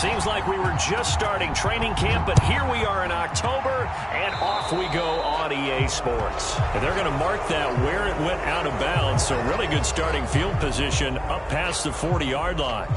Seems like we were just starting training camp, but here we are in October, and off we go on EA Sports. And they're going to mark that where it went out of bounds, so really good starting field position up past the 40-yard line.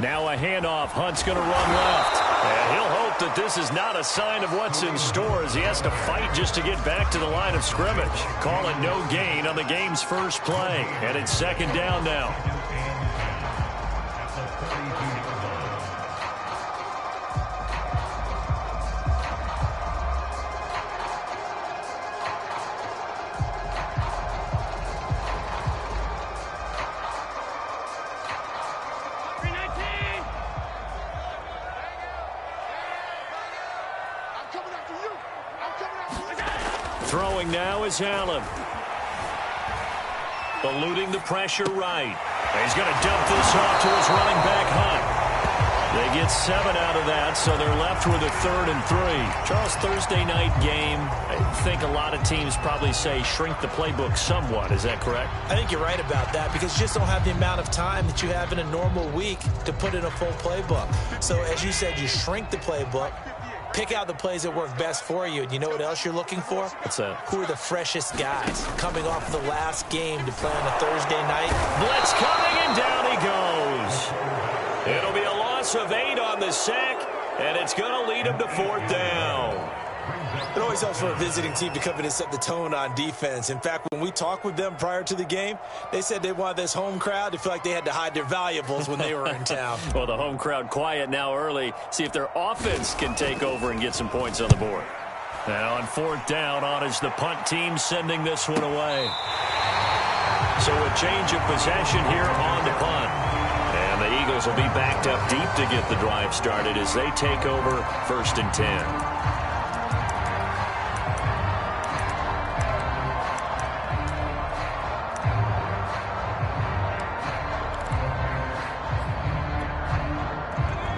Now a handoff. Hunt's going to run left. And he'll hope that this is not a sign of what's in store as he has to fight just to get back to the line of scrimmage. Call it no gain on the game's first play. And it's second down now. Throwing now is Allen. Eluding the pressure right. He's going to dump this off to his running back, Hunt. They get 7 out of that, so they're left with a 3rd and 3. Charles, Thursday night game, I think a lot of teams probably say shrink the playbook somewhat. Is that correct? I think you're right about that because you just don't have the amount of time that you have in a normal week to put in a full playbook. So as you said, you shrink the playbook. Pick out the plays that work best for you. And you know what else you're looking for? What's that? Who are the freshest guys coming off the last game to play on a Thursday night? Blitz coming, and down he goes. It'll be a loss of 8 on the sack, and it's going to lead him to 4th down. It always helps for a visiting team to come in and set the tone on defense. In fact, when we talked with them prior to the game, they said they wanted this home crowd to feel like they had to hide their valuables when they were in town. Well, the home crowd quiet now early. See if their offense can take over and get some points on the board. Now on 4th down, on is the punt team sending this one away. So a change of possession here on the punt. And the Eagles will be backed up deep to get the drive started as they take over 1st and 10.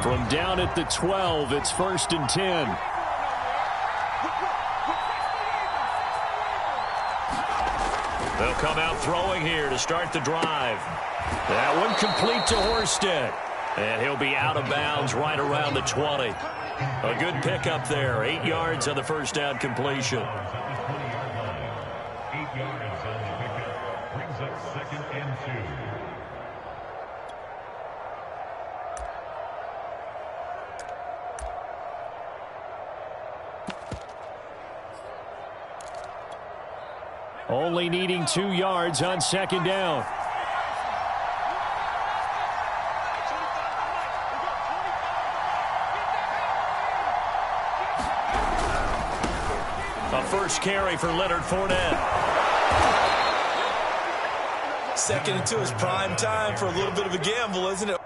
From down at the 12, it's 1st and 10. They'll come out throwing here to start the drive. That one complete to Horsted. And he'll be out of bounds right around the 20. A good pickup there. 8 yards on the first down completion. 8 yards on the pickup. Brings up 2nd and 2. Only needing 2 yards on 2nd down. A first carry for Leonard Fournette. 2nd and 2 is prime time for a little bit of a gamble, isn't it?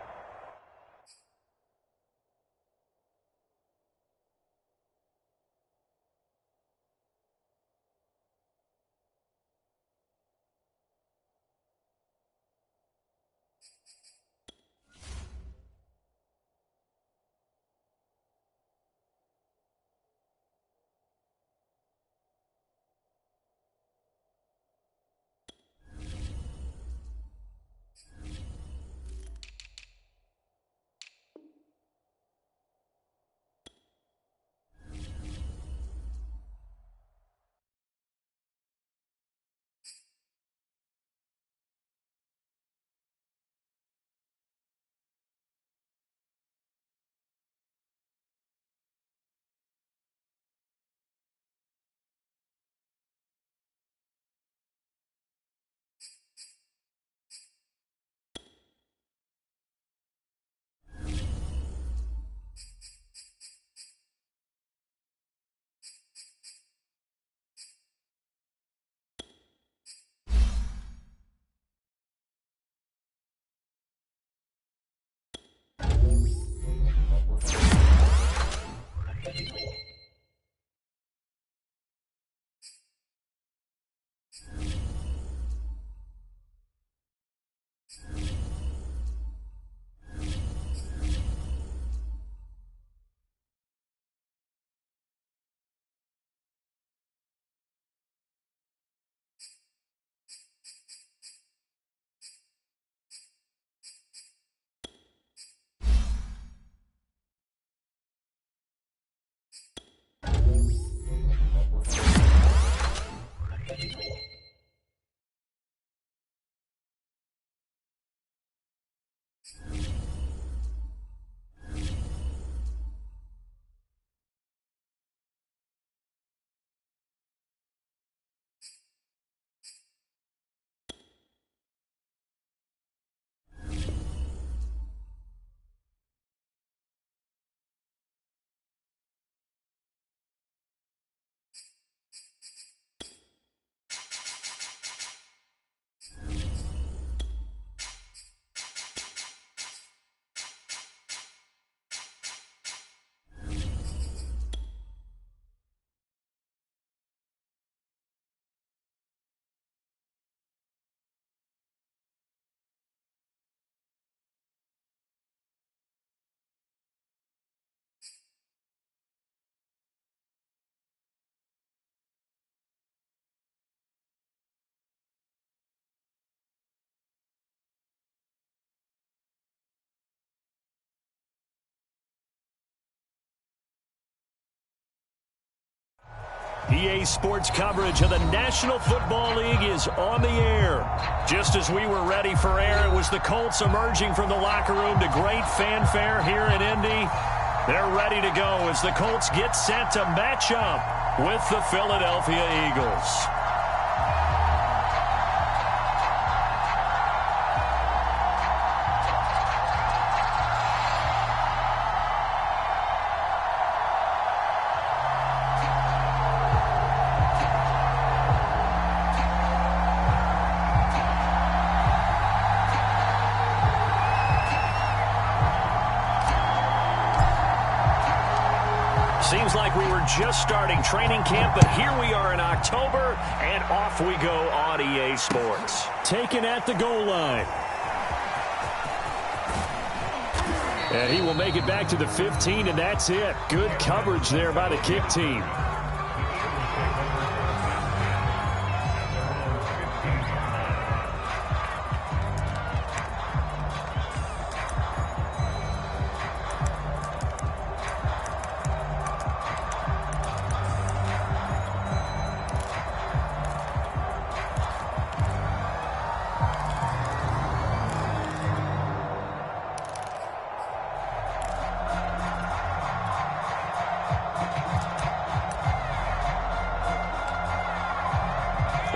EA Sports coverage of the National Football League is on the air. Just as we were ready for air, it was the Colts emerging from the locker room to great fanfare here in Indy. They're ready to go as the Colts get set to match up with the Philadelphia Eagles. Seems like we were just starting training camp, but here we are in October, and off we go on EA Sports. Taken at the goal line. And he will make it back to the 15, and that's it. Good coverage there by the kick team.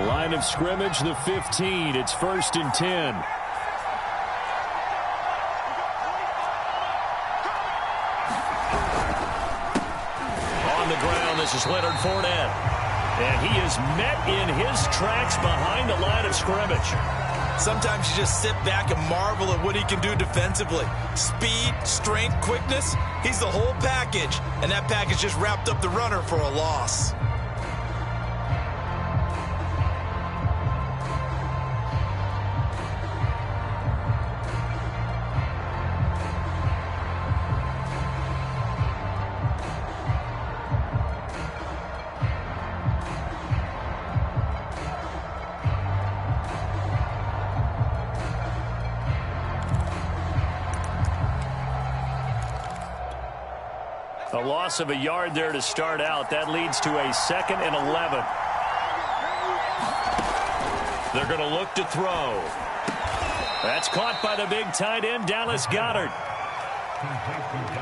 Line of scrimmage, the 15. It's 1st and 10. On the ground, this is Leonard Fournette. And he is met in his tracks behind the line of scrimmage. Sometimes you just sit back and marvel at what he can do defensively. Speed, strength, quickness, he's the whole package. And that package just wrapped up the runner for a loss. A loss of a yard there to start out. That leads to a 2nd and 11. They're going to look to throw. That's caught by the big tight end, Dallas Goedert.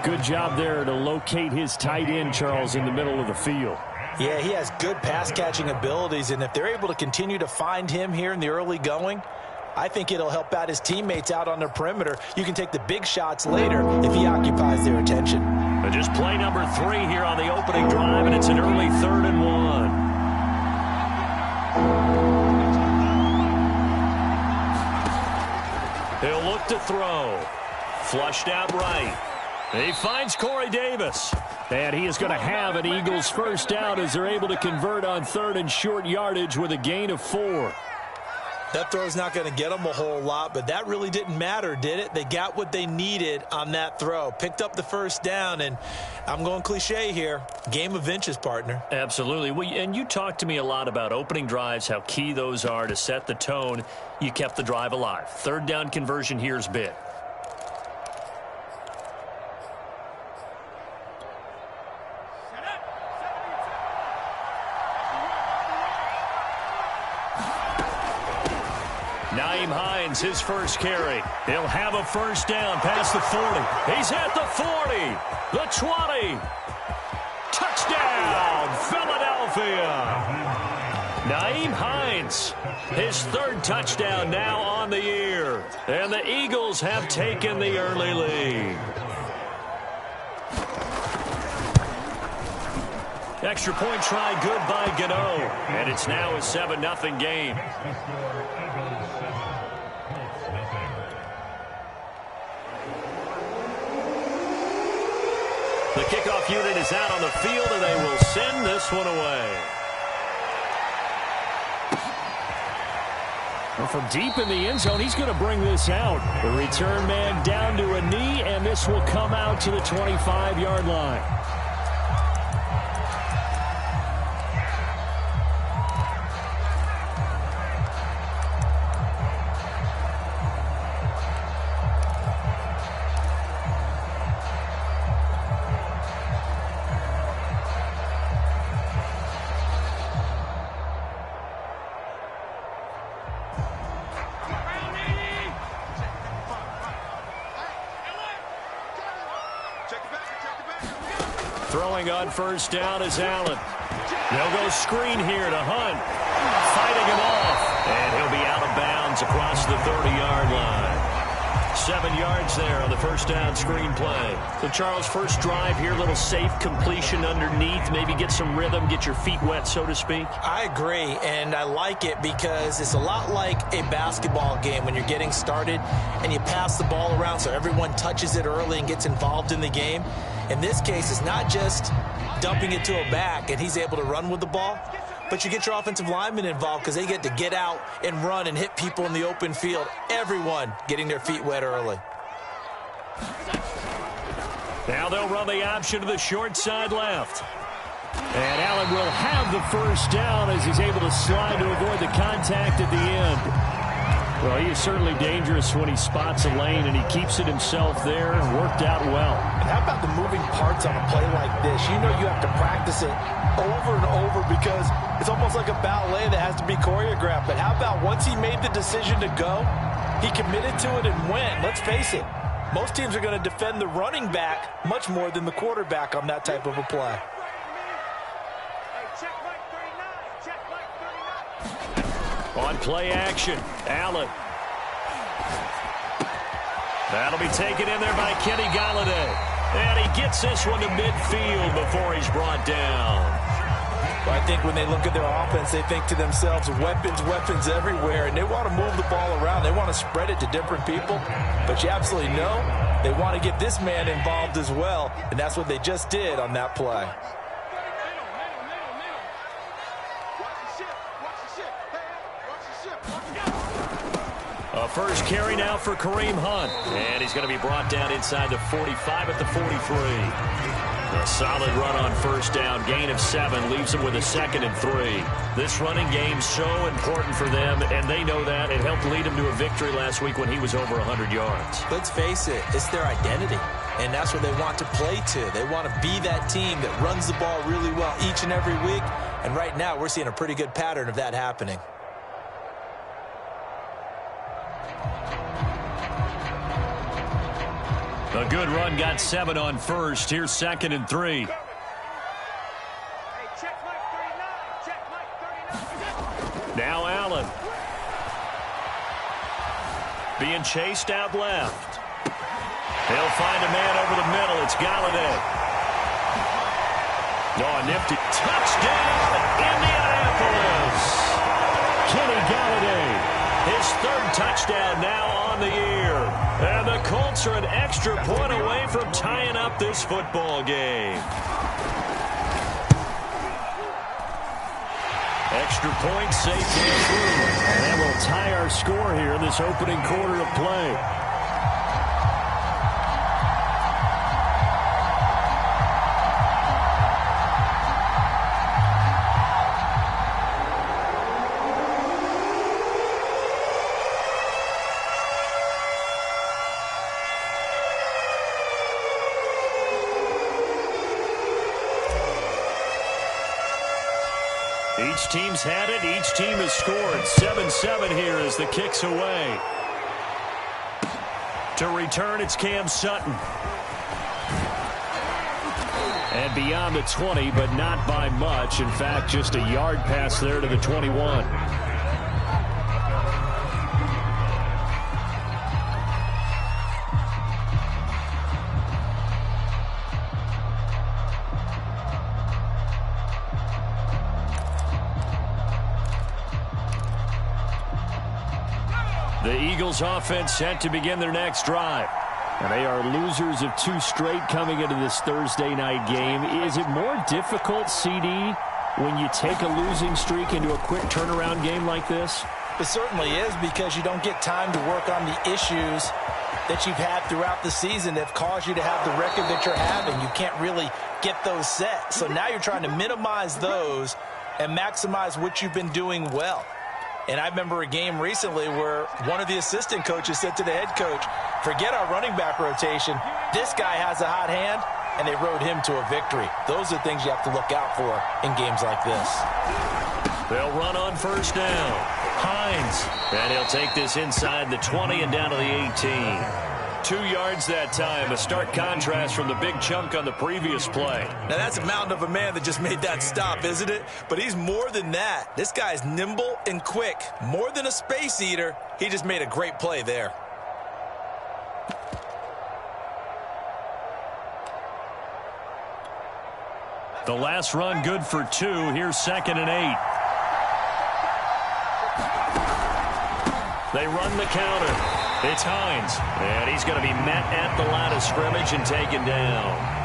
Good job there to locate his tight end, Charles, in the middle of the field. Yeah, he has good pass-catching abilities, and if they're able to continue to find him here in the early going, I think it'll help out his teammates out on the perimeter. You can take the big shots later if he occupies their attention. But just play number 3 here on the opening drive, and it's an early 3rd and 1. He'll look to throw. Flushed out right. He finds Corey Davis. And he is going to have an Eagles first down as they're able to convert on 3rd and short yardage with a gain of 4. That throw's not going to get them a whole lot, but that really didn't matter, did it? They got what they needed on that throw. Picked up the first down, and I'm going cliche here. Game of inches, partner. Absolutely. Well, and you talked to me a lot about opening drives, how key those are to set the tone. You kept the drive alive. 3rd down conversion here is big. His first carry. He'll have a first down past the 40. He's at the 40, the 20. Touchdown, Philadelphia. Nyheim Hines, his 3rd touchdown now on the year. And the Eagles have taken the early lead. Extra point try good by Gano. And it's now a 7-0 game. The kickoff unit is out on the field, and they will send this one away. Well, from deep in the end zone, he's going to bring this out. The return man down to a knee, and this will come out to the 25-yard line. Throwing on first down is Allen. They'll go screen here to Hunt. Fighting him off. And he'll be out of bounds across the 30-yard line. 7 yards there on the first down screen play. So, Charles, first drive here, little safe completion underneath. Maybe get some rhythm, get your feet wet, so to speak. I agree, and I like it because it's a lot like a basketball game when you're getting started and you pass the ball around so everyone touches it early and gets involved in the game. In this case, it's not just dumping it to a back and he's able to run with the ball, but you get your offensive linemen involved because they get to get out and run and hit people in the open field. Everyone getting their feet wet early. Now they'll run the option to the short side left. And Allen will have the first down as he's able to slide to avoid the contact at the end. Well, he is certainly dangerous when he spots a lane, and he keeps it himself there. Worked out well. And how about the moving parts on a play like this? You know you have to practice it over and over because it's almost like a ballet that has to be choreographed. But how about once he made the decision to go, he committed to it and went. Let's face it, most teams are going to defend the running back much more than the quarterback on that type of a play. On play action, Allen. That'll be taken in there by Kenny Galladay. And he gets this one to midfield before he's brought down. Well, I think when they look at their offense, they think to themselves, weapons, weapons everywhere, and they want to move the ball around. They want to spread it to different people. But you absolutely know they want to get this man involved as well, and that's what they just did on that play. A first carry now for Kareem Hunt. And he's going to be brought down inside the 45 at the 43. A solid run on first down. Gain of 7 leaves him with a 2nd and 3. This running game so important for them, and they know that. It helped lead him to a victory last week when he was over 100 yards. Let's face it, it's their identity, and that's what they want to play to. They want to be that team that runs the ball really well each and every week, and right now we're seeing a pretty good pattern of that happening. A good run, got 7 on first. Here's 2nd and 3. Now Allen. Being chased out left. They'll find a man over the middle. It's Galladay. Oh, a nifty touchdown, Indianapolis. Kenny Galladay. His 3rd touchdown now on the year. And the Colts are an extra point away from tying up this football game. Extra point, safety through. And that will tie our score here in this opening quarter of play. Each team's had it. Each team has scored. 7-7 here as the kick's away. To return, it's Cam Sutton. And beyond the 20, but not by much. In fact, just a yard pass there to the 21. The Eagles offense set to begin their next drive. And they are losers of 2 straight coming into this Thursday night game. Is it more difficult, CD, when you take a losing streak into a quick turnaround game like this? It certainly is, because you don't get time to work on the issues that you've had throughout the season that have caused you to have the record that you're having. You can't really get those set. So now you're trying to minimize those and maximize what you've been doing well. And I remember a game recently where one of the assistant coaches said to the head coach, forget our running back rotation. This guy has a hot hand, and they rode him to a victory. Those are things you have to look out for in games like this. They'll run on first down. Hines. And he'll take this inside the 20 and down to the 18. 2 yards that time. A stark contrast from the big chunk on the previous play. Now, that's a mountain of a man that just made that stop, isn't it? But he's more than that. This guy's nimble and quick. More than a space eater. He just made a great play there. The last run good for 2. Here's 2nd and 8. They run the counter. It's Hines. And he's going to be met at the line of scrimmage and taken down.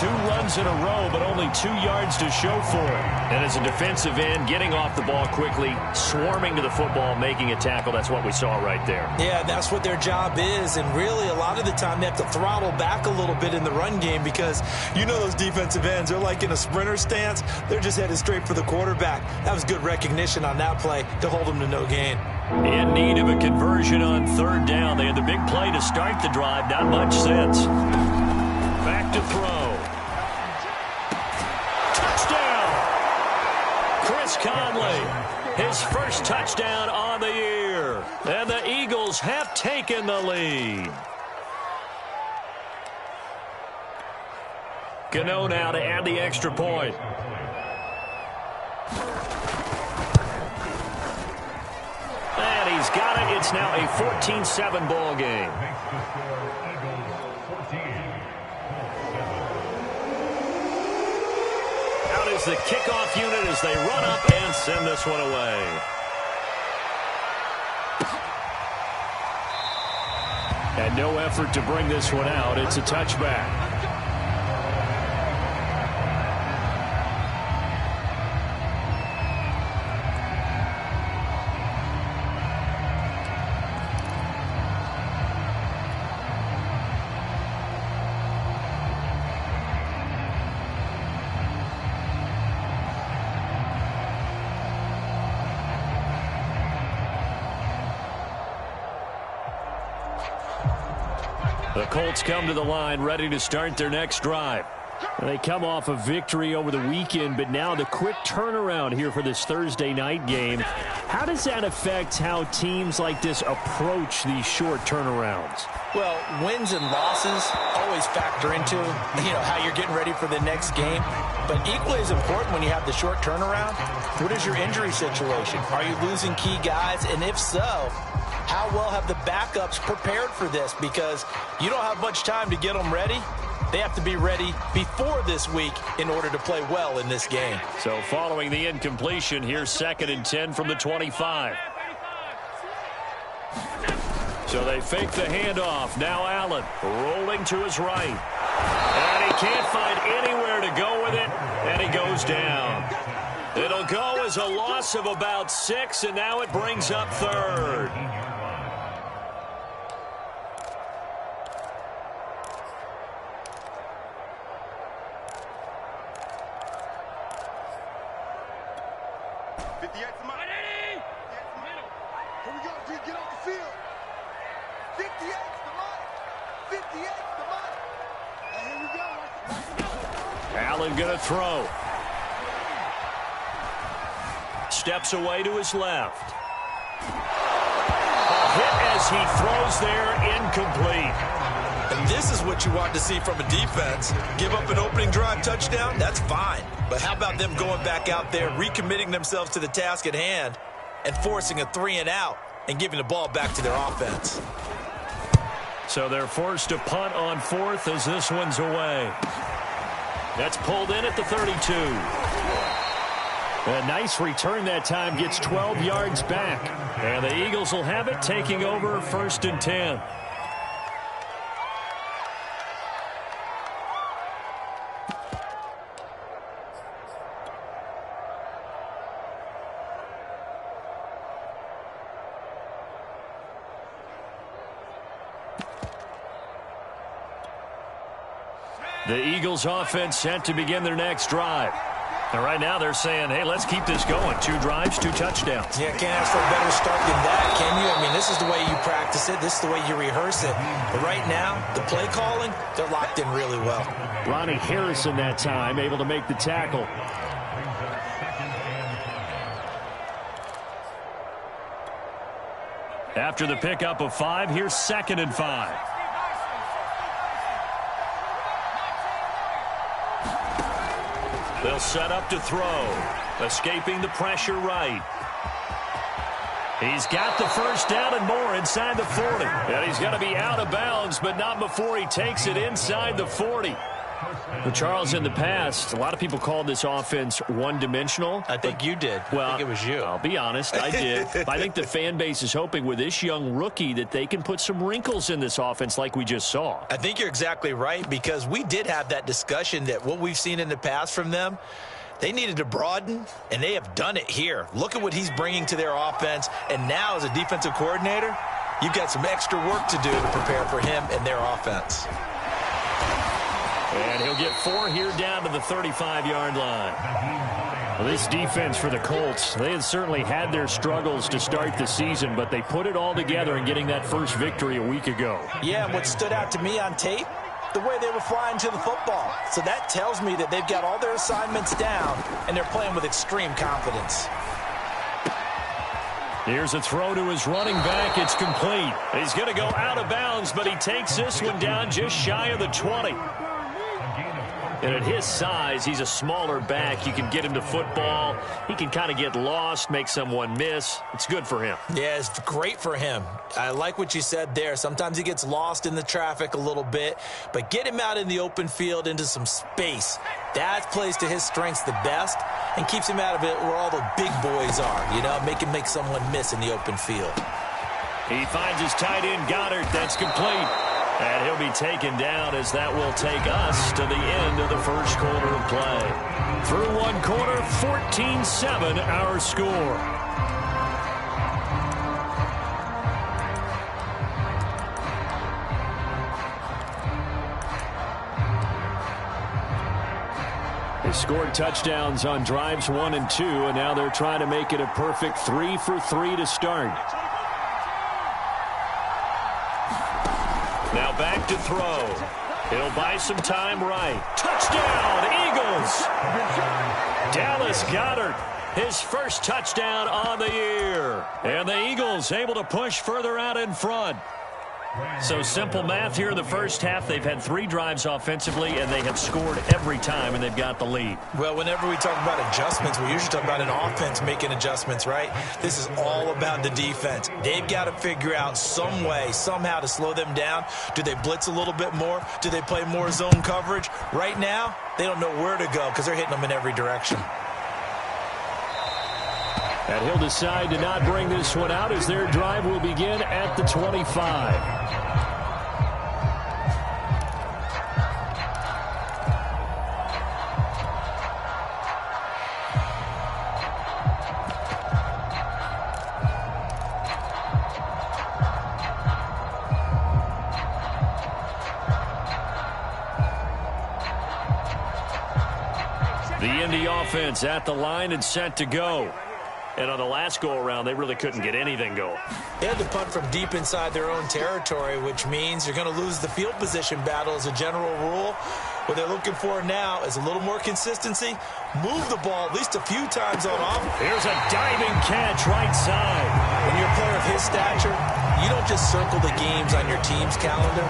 2 runs in a row, but only 2 yards to show for it. And as a defensive end, getting off the ball quickly, swarming to the football, making a tackle, that's what we saw right there. Yeah, that's what their job is. And really, a lot of the time, they have to throttle back a little bit in the run game because you know those defensive ends, they're like in a sprinter stance. They're just headed straight for the quarterback. That was good recognition on that play to hold them to no gain. In need of a conversion on 3rd down. They had the big play to start the drive. Not much sense. Back to throw. Touchdown! Chris Conley, his first touchdown on the year. And the Eagles have taken the lead. Gano now to add the extra point. And he's got it. It's now a 14-7 ball game. Out is the kickoff unit as they run up and send this one away. And no effort to bring this one out. It's a touchback. The Colts come to the line ready to start their next drive. They come off a victory over the weekend, but now the quick turnaround here for this Thursday night game. How does that affect how teams like this approach these short turnarounds? Well, wins and losses always factor into, how you're getting ready for the next game. But equally as important when you have the short turnaround, what is your injury situation? Are you losing key guys? And if so, how well have the backups prepared for this? Because you don't have much time to get them ready. They have to be ready before this week in order to play well in this game. So following the incompletion, here's 2nd and 10 from the 25. So they fake the handoff. Now Allen rolling to his right. And he can't find anywhere to go with it, and he goes down. It'll go as a loss of about 6, and now it brings up 3rd. Allen going to throw. Steps away to his left. A hit as he throws there, incomplete. And this is what you want to see from a defense. Give up an opening drive touchdown, that's fine. But how about them going back out there, recommitting themselves to the task at hand, and forcing a 3-and-out and giving the ball back to their offense. So they're forced to punt on 4th as this one's away. That's pulled in at the 32. A nice return that time, gets 12 yards back. And the Eagles will have it, taking over 1st and 10. The Eagles offense set to begin their next drive. And right now they're saying, hey, let's keep this going. 2 drives, 2 touchdowns. Yeah, can't ask for a better start than that, can you? I mean, this is the way you practice it. This is the way you rehearse it. But right now, the play calling, they're locked in really well. Ronnie Harrison that time, able to make the tackle. After the pickup of 5, here's 2nd and 5. They'll set up to throw. Escaping the pressure right. He's got the first down and more inside the 40. And he's going to be out of bounds, but not before he takes it inside the 40. Well, Charles, in the past, a lot of people called this offense one-dimensional. I think you did. Well, I think it was you. I'll be honest, I did. I think the fan base is hoping with this young rookie that they can put some wrinkles in this offense like we just saw. I think you're exactly right, because we did have that discussion that what we've seen in the past from them, they needed to broaden, and they have done it here. Look at what he's bringing to their offense, and now as a defensive coordinator, you've got some extra work to do to prepare for him and their offense. And he'll get 4 here down to the 35-yard line. Well, this defense for the Colts, they had certainly had their struggles to start the season, but they put it all together in getting that first victory a week ago. Yeah, and what stood out to me on tape, the way they were flying to the football. So that tells me that they've got all their assignments down, and they're playing with extreme confidence. Here's a throw to his running back. It's complete. He's going to go out of bounds, but he takes this one down just shy of the 20. And at his size, he's a smaller back. You can get him to football. He can kind of get lost, make someone miss. It's good for him. Yeah, it's great for him. I like what you said there. Sometimes he gets lost in the traffic a little bit, but get him out in the open field into some space. That plays to his strengths the best and keeps him out of it where all the big boys are, you know, make him make someone miss in the open field. He finds his tight end, Goddard. That's complete. And he'll be taken down as that will take us to the end of the first quarter of play. Through one quarter, 14-7 our score. They scored touchdowns on drives 1 and 2, and now they're trying to make it a perfect 3 for 3 to start. Now back to throw. He'll buy some time right. Touchdown, Eagles! Dallas Goedert, his first touchdown on the year. And the Eagles able to push further out in front. So simple math here in the first half. They've had 3 drives offensively, and they have scored every time, and they've got the lead. Well, whenever we talk about adjustments, we usually talk about an offense making adjustments, right? This is all about the defense. They've got to figure out some way, somehow to slow them down. Do they blitz a little bit more? Do they play more zone coverage? Right now, they don't know where to go because they're hitting them in every direction. And he'll decide to not bring this one out as their drive will begin at the 25. The Indy offense at the line and set to go. And on the last go-around, they really couldn't get anything going. They had to punt from deep inside their own territory, which means you're going to lose the field position battle as a general rule. What they're looking for now is a little more consistency. Move the ball at least a few times on offense. Here's a diving catch right side. When you're a player of his stature, you don't just circle the games on your team's calendar.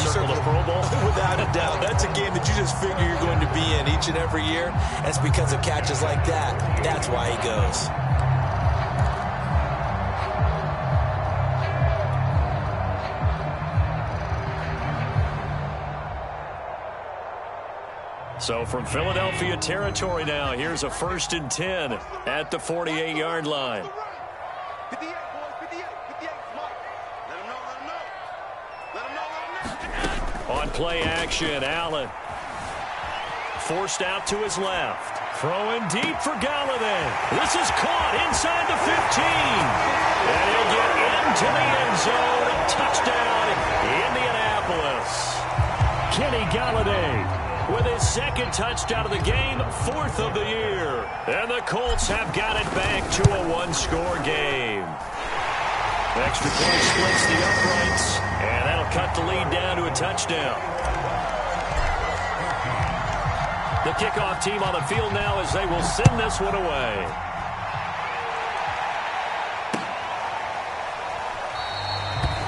You Circle the Pro Bowl? Without a doubt. That's a game that you just figure you're going to be in each and every year. And it's because of catches like that. That's why he goes. So from Philadelphia territory now, here's a 1st and 10 at the 48-yard line. 58, boys, 58, 58, smart. Let him know, let him know. Let him know. On play action, Allen. Forced out to his left. Throwing deep for Galladay. This is caught inside the 15. And he'll get into the end zone. Touchdown, Indianapolis. Kenny Galladay with his 2nd touchdown of the game, 4th of the year. And the Colts have got it back to a 1-score game. Extra point splits the uprights, and that'll cut the lead down to a touchdown. The kickoff team on the field now as they will send this one away.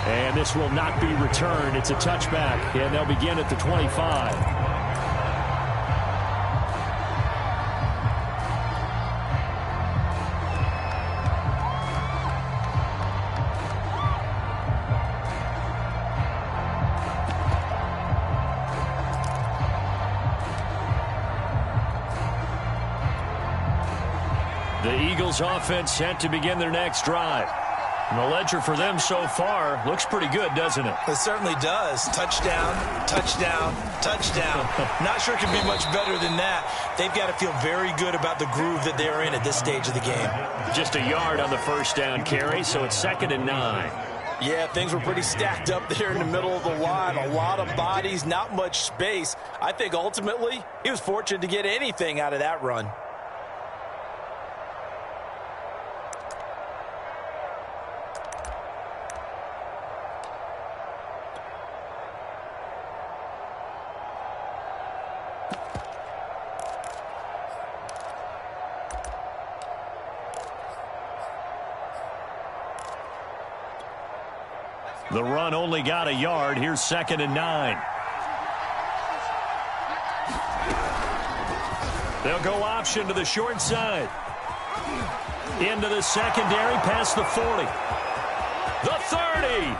And this will not be returned. It's a touchback, and they'll begin at the 25. The Eagles offense set to begin their next drive. And the ledger for them so far looks pretty good, doesn't it? It certainly does. Touchdown, touchdown, touchdown. Not sure it can be much better than that. They've got to feel very good about the groove that they're in at this stage of the game. Just a yard on the first down carry, so it's 2nd and 9. Yeah, things were pretty stacked up there in the middle of the line. A lot of bodies, not much space. I think ultimately he was fortunate to get anything out of that run. The run only got a yard. Here's 2nd and 9. They'll go option to the short side. Into the secondary, past the 40. The 30.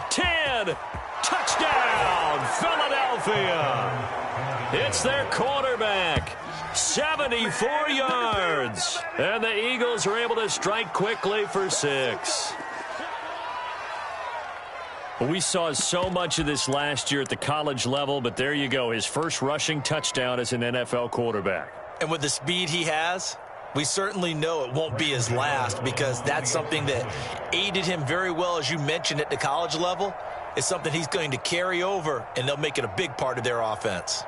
10. Touchdown, Philadelphia. It's their quarterback. 74 yards. And the Eagles are able to strike quickly for 6. We saw so much of this last year at the college level, but there you go. His first rushing touchdown as an NFL quarterback. And with the speed he has, we certainly know it won't be his last, because that's something that aided him very well, as you mentioned, at the college level. It's something he's going to carry over, and they'll make it a big part of their offense.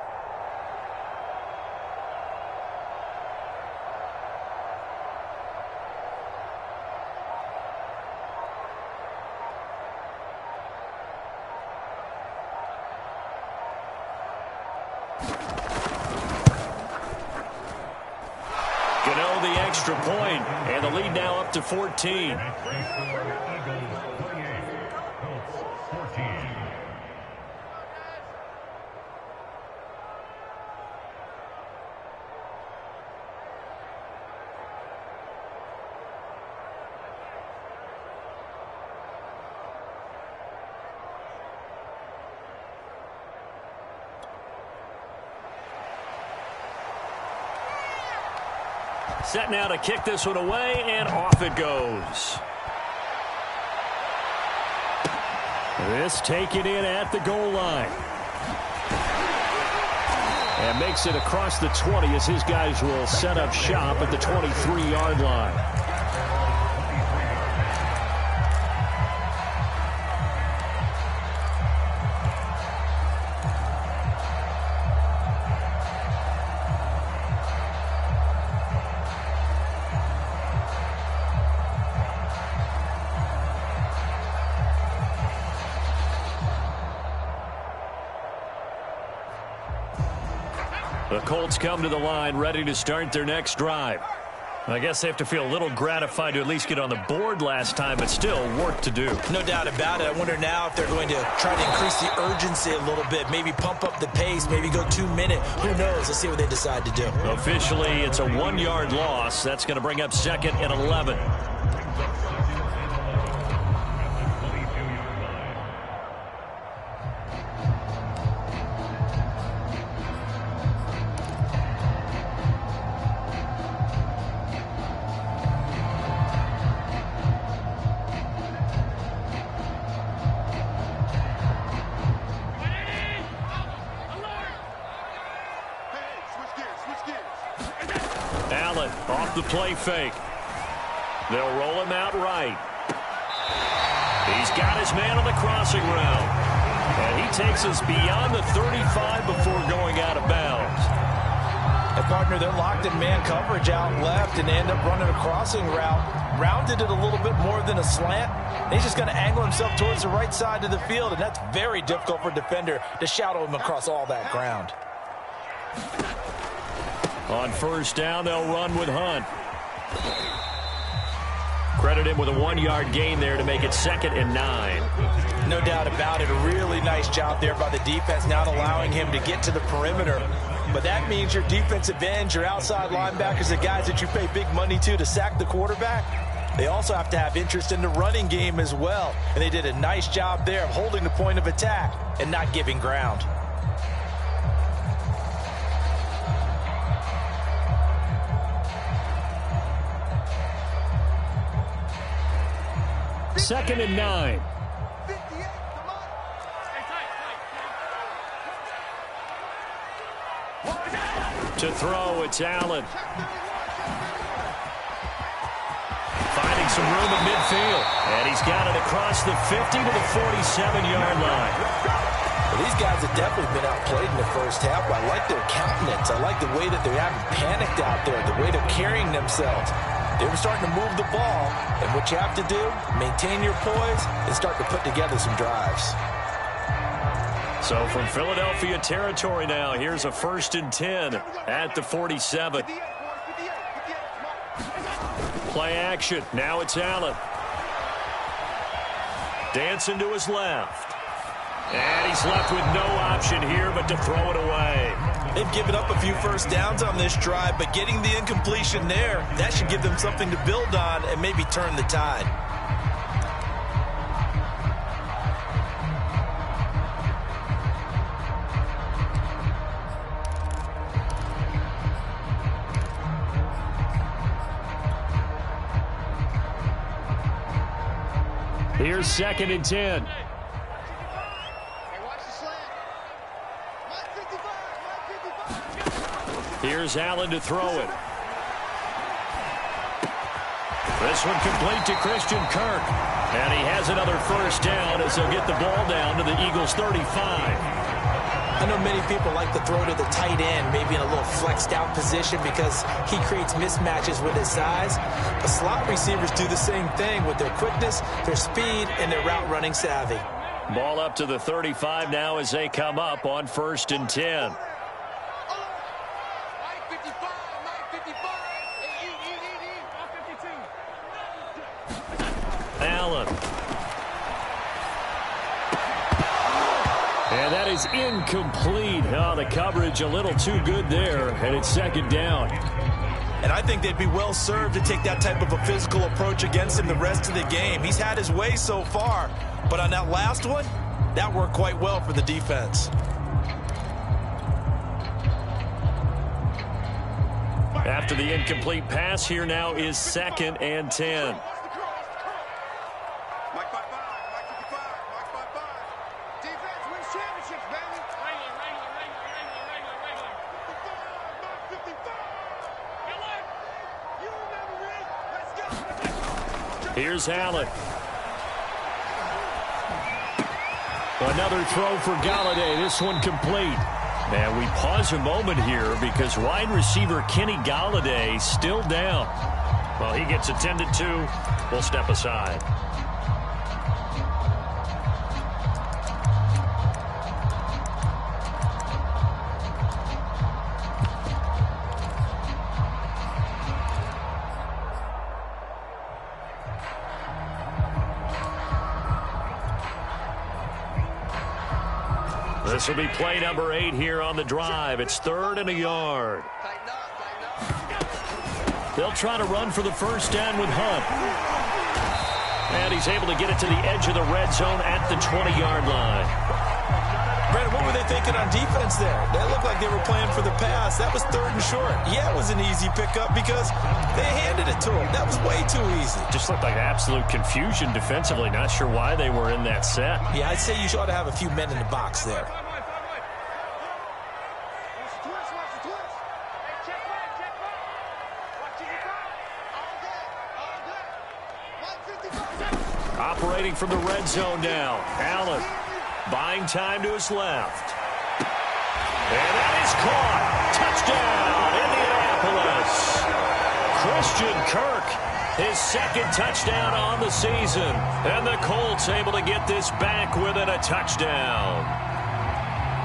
Point, and the lead now up to 14. Set now to kick this one away, and off it goes. This taken in at the goal line. And makes it across the 20 as his guys will set up shop at the 23-yard line. The Colts come to the line ready to start their next drive. I guess they have to feel a little gratified to at least get on the board last time, but still work to do. No doubt about it. I wonder now if they're going to try to increase the urgency a little bit, maybe pump up the pace, maybe go 2 minute. Who knows? Let's see what they decide to do. Officially, it's a 1-yard loss. That's going to bring up 2nd and 11. Off the play fake. They'll roll him out right. He's got his man on the crossing route. And he takes us beyond the 35 before going out of bounds. And partner, they're locked in man coverage out left, and they end up running a crossing route. Rounded it a little bit more than a slant. And he's just going to angle himself towards the right side of the field, and that's very difficult for a defender to shadow him across all that ground. On first down, they'll run with Hunt. Credit him with a 1-yard gain there to make it 2nd and 9. No doubt about it. A really nice job there by the defense, not allowing him to get to the perimeter. But that means your defensive ends, your outside linebackers, the guys that you pay big money to sack the quarterback, they also have to have interest in the running game as well. And they did a nice job there of holding the point of attack and not giving ground. 2nd and 9. To throw, it's Allen. Finding some room at midfield. And he's got it across the 50 to the 47-yard line. Well, these guys have definitely been outplayed in the first half, but I like their countenance. I like the way that they haven't panicked out there, the way they're carrying themselves. They were starting to move the ball, and what you have to do, maintain your poise and start to put together some drives. So from Philadelphia territory now, here's a 1st and 10 at the 47. Play action. Now it's Allen. Dancing to his left. And he's left with no option here but to throw it away. They've given up a few first downs on this drive, but getting the incompletion there, that should give them something to build on and maybe turn the tide. Here's 2nd and 10. Here's Allen to throw it. This one complete to Christian Kirk. And he has another 1st down as they'll get the ball down to the Eagles' 35. I know many people like to throw to the tight end, maybe in a little flexed out position because he creates mismatches with his size. But slot receivers do the same thing with their quickness, their speed, and their route running savvy. Ball up to the 35 now as they come up on 1st and 10. Allen. And that is incomplete. Oh, the coverage a little too good there, and it's 2nd down. And I think they'd be well served to take that type of a physical approach against him the rest of the game. He's had his way so far, but on that last one, that worked quite well for the defense. After the incomplete pass, here now is 2nd and 10. Here's Allen. Another throw for Galladay. This one complete. And we pause a moment here because wide receiver Kenny Galladay still down. Well, he gets attended to. We'll step aside. This will be play number 8 here on the drive. It's 3rd and a yard. They'll try to run for the 1st down with Hunt. And he's able to get it to the edge of the red zone at the 20-yard line. Brandon, what were they thinking on defense there? That looked like they were playing for the pass. That was 3rd and short. Yeah, it was an easy pickup because they handed it to him. That was way too easy. Just looked like absolute confusion defensively. Not sure why they were in that set. Yeah, I'd say you ought to have a few men in the box there. Operating from the red zone now. Allen buying time to his left. And that is caught. Touchdown, Indianapolis. Christian Kirk, his 2nd touchdown on the season. And the Colts able to get this back within a touchdown.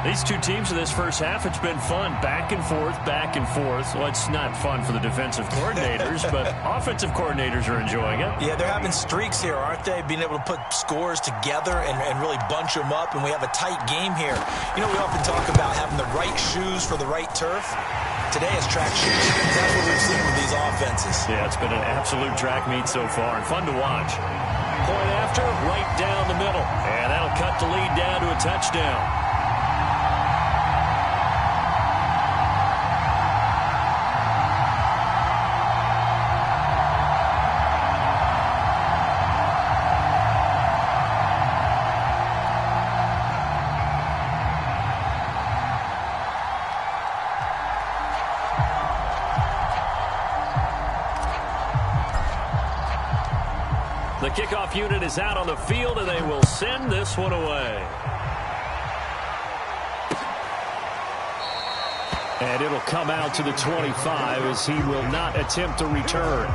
These two teams in this first half, it's been fun. Back and forth, back and forth. Well, it's not fun for the defensive coordinators, but offensive coordinators are enjoying it. Yeah, they're having streaks here, aren't they? Being able to put scores together and really bunch them up, and we have a tight game here. You know, we often talk about having the right shoes for the right turf. Today is track shoes. That's what we've seen with these offenses. Yeah, it's been an absolute track meet so far, and fun to watch. Point after, right down the middle, and that'll cut the lead down to a touchdown. kickoff unit is out on the field, and they will send this one away. And it'll come out to the 25 as he will not attempt to return.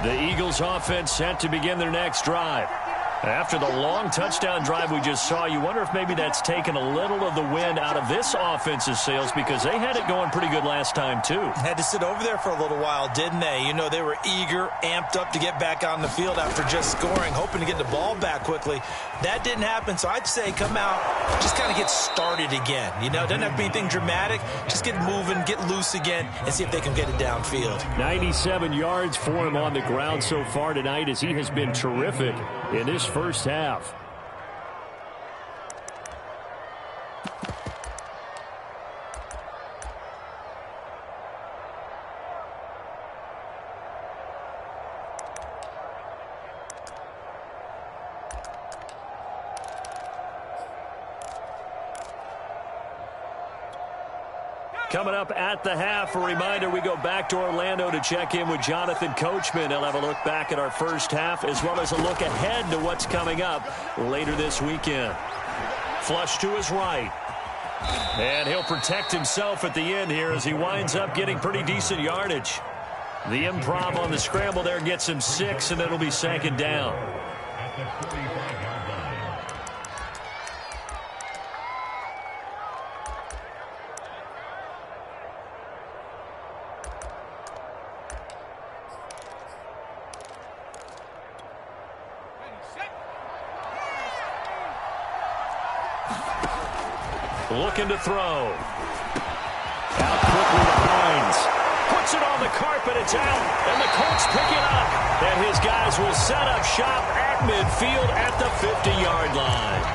The Eagles offense set to begin their next drive. After the long touchdown drive we just saw, you wonder if maybe that's taken a little of the wind out of this offense's sails, because they had it going pretty good last time, too. Had to sit over there for a little while, didn't they? You know, they were eager, amped up to get back on the field after just scoring, hoping to get the ball back quickly. That didn't happen, so I'd say come out, just kind of get started again. You know, doesn't have to be anything dramatic. Just get moving, get loose again, and see if they can get it downfield. 97 yards for him on the ground so far tonight, as he has been terrific in this first half. Coming up at the half, a reminder, we go back to Orlando to check in with Jonathan Coachman. He'll have a look back at our first half, as well as a look ahead to what's coming up later this weekend. Flush to his right. And he'll protect himself at the end here as he winds up getting pretty decent yardage. The improv on the scramble there gets him 6, and it'll be second down. At the 45-yard line. Looking to throw. Out quickly to Hines. Puts it on the carpet. It's out. And the Colts pick it up. And his guys will set up shop at midfield at the 50-yard line.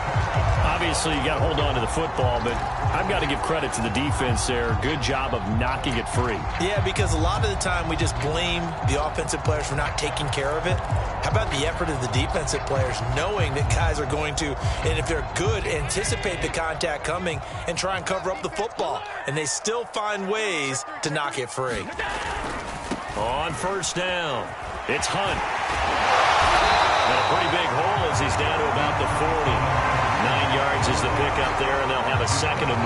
Obviously, you got to hold on to the football, but I've got to give credit to the defense there. Good job of knocking it free. Yeah, because a lot of the time we just blame the offensive players for not taking care of it. How about the effort of the defensive players, knowing that guys are going to, and if they're good, anticipate the contact coming and try and cover up the football. And they still find ways to knock it free. On first down, it's Hunt. And a pretty big hole as he's down to about the 40. 9 yards is the pickup there, and they'll have a 2nd and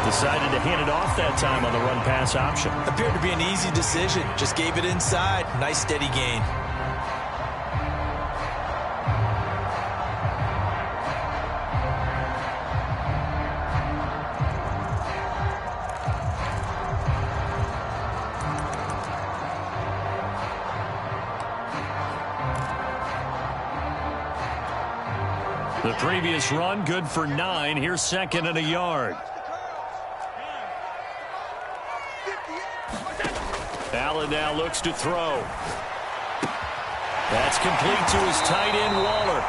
1. Decided to hand it off that time on the run-pass option. Appeared to be an easy decision. Just gave it inside. Nice steady gain. The previous run, good for 9. Here's 2nd and a yard. Allen now looks to throw. That's complete to his tight end, Waller.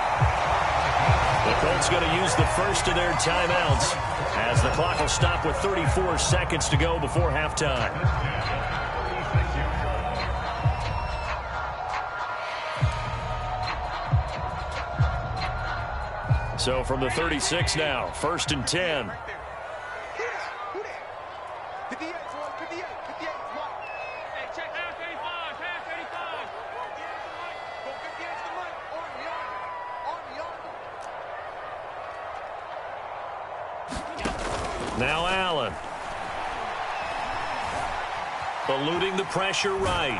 The Colts going to use the first of their timeouts as the clock will stop with 34 seconds to go before halftime. So from the 36 now, 1st and 10. Now Allen. Eluding the pressure right.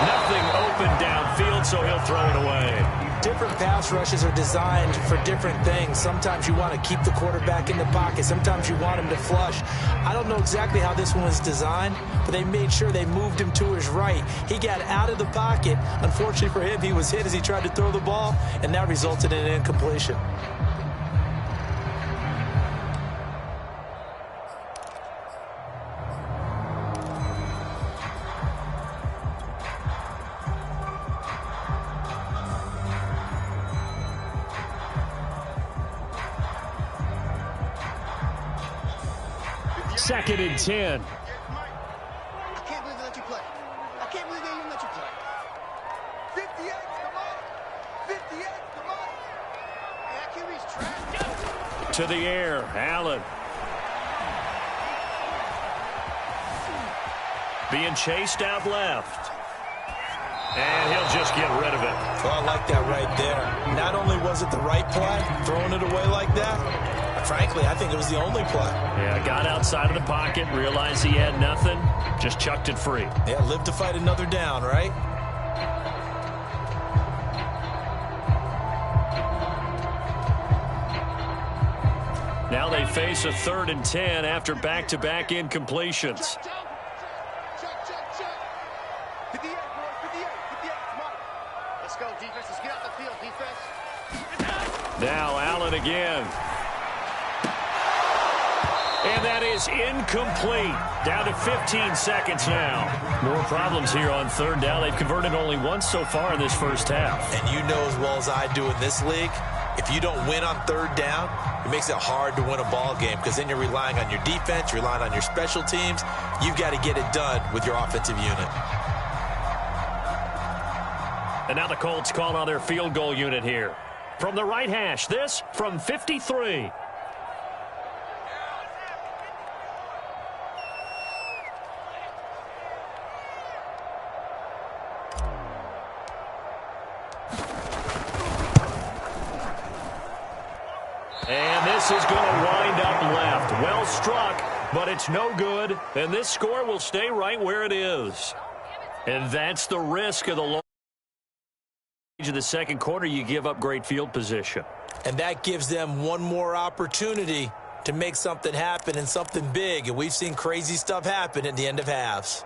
Nothing open downfield, so he'll throw it away. Different pass rushes are designed for different things. Sometimes you want to keep the quarterback in the pocket. Sometimes you want him to flush. I don't know exactly how this one was designed, but they made sure they moved him to his right. He got out of the pocket. Unfortunately for him, he was hit as he tried to throw the ball, and that resulted in an incompletion. Second and 10. I can't believe they let you play. I can't believe they even let you play. 58, come on. 58, come on. That QB's trash. To the air, Allen. Being chased out left. And he'll just get rid of it. Oh, I like that right there. Not only was it the right play, throwing it away like that, frankly, I think it was the only play. Yeah, got outside of the pocket, realized he had nothing, just chucked it free. Yeah, live to fight another down, right? Now they face a 3rd and 10 after back-to-back incompletions. Let's go, defense. Let's get out the field, defense. Now Allen again. And that is incomplete. Down to 15 seconds now. More problems here on 3rd down. They've converted only once so far in this first half. And you know as well as I do in this league, if you don't win on 3rd down, it makes it hard to win a ball game because then you're relying on your defense, you're relying on your special teams. You've got to get it done with your offensive unit. And now the Colts call on their field goal unit here. From the right hash, this from 53. And this is going to wind up left. Well struck, but it's no good. And this score will stay right where it is. And that's the risk of the long of the second quarter. You give up great field position. And that gives them one more opportunity to make something happen and something big. And we've seen crazy stuff happen at the end of halves.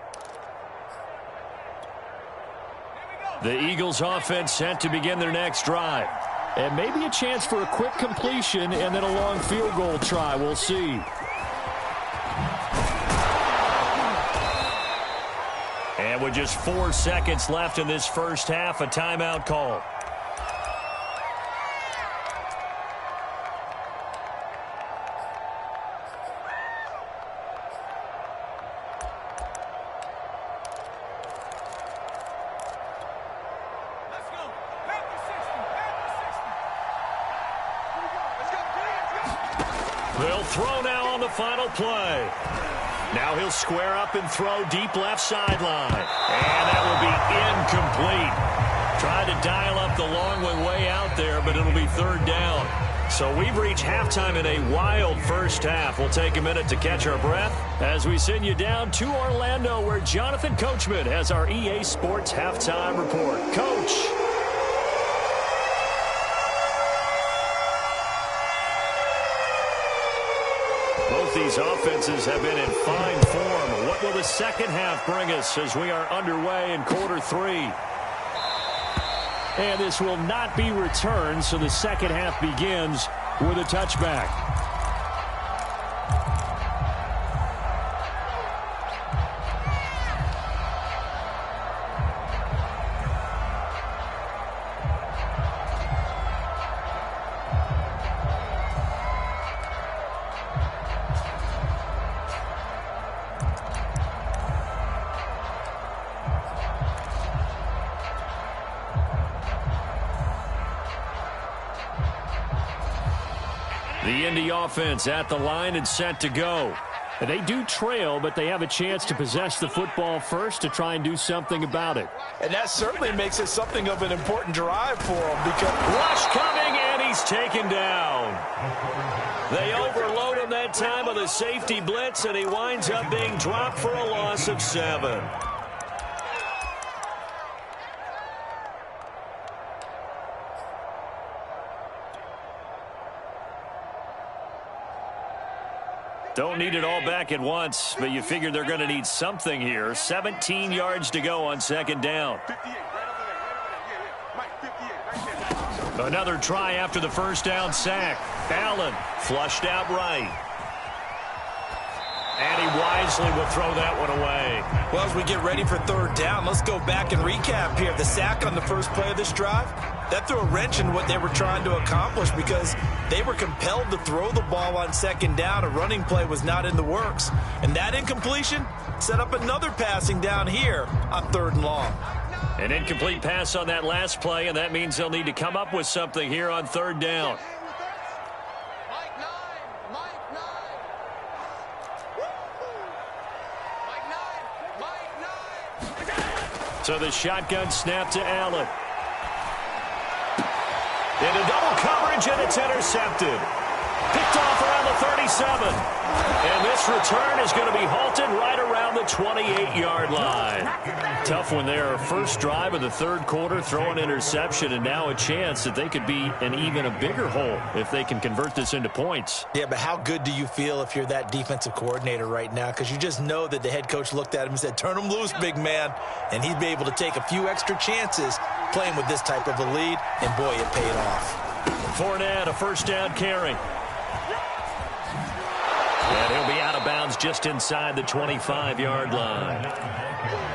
The Eagles offense set to begin their next drive. And maybe a chance for a quick completion and then a long field goal try. We'll see. And with just 4 seconds left in this first half, a timeout call. They'll throw now on the final play. Now he'll square up and throw deep left sideline. And that will be incomplete. Tried to dial up the long one way out there, but it'll be 3rd down. So we've reached halftime in a wild first half. We'll take a minute to catch our breath as we send you down to Orlando, where Jonathan Coachman has our EA Sports halftime report. Coach. Both these offenses have been in fine form. What will the second half bring us as we are underway in quarter 3? And this will not be returned, so the second half begins with a touchback. The Indy offense at the line and set to go. And they do trail, but they have a chance to possess the football first to try and do something about it. And that certainly makes it something of an important drive for them because Rush coming, and he's taken down. They overload him that time with a safety blitz, and he winds up being dropped for a loss of 7. Don't need it all back at once, but you figure they're going to need something here. 17 yards to go on 2nd down. Another try after the first down sack. Allen flushed out right. And he wisely will throw that one away. Well, as we get ready for 3rd down, let's go back and recap here. The sack on the first play of this drive, that threw a wrench in what they were trying to accomplish because they were compelled to throw the ball on 2nd down. A running play was not in the works. And that incompletion set up another passing down here on 3rd and long. An incomplete pass on that last play, and that means they'll need to come up with something here on third down. So the shotgun snap to Allen. Into double coverage, and it's intercepted. Picked off around the 37. And this return is going to be halted right around the 28-yard line. Tough one there. First drive of the third quarter, throw an interception, and now a chance that they could be in even a bigger hole if they can convert this into points. Yeah, but how good do you feel if you're that defensive coordinator right now? Because you just know that the head coach looked at him and said, turn him loose, big man. And he'd be able to take a few extra chances playing with this type of a lead, and boy, it paid off. Fournette, a first down carry. And he'll be out of bounds just inside the 25-yard line.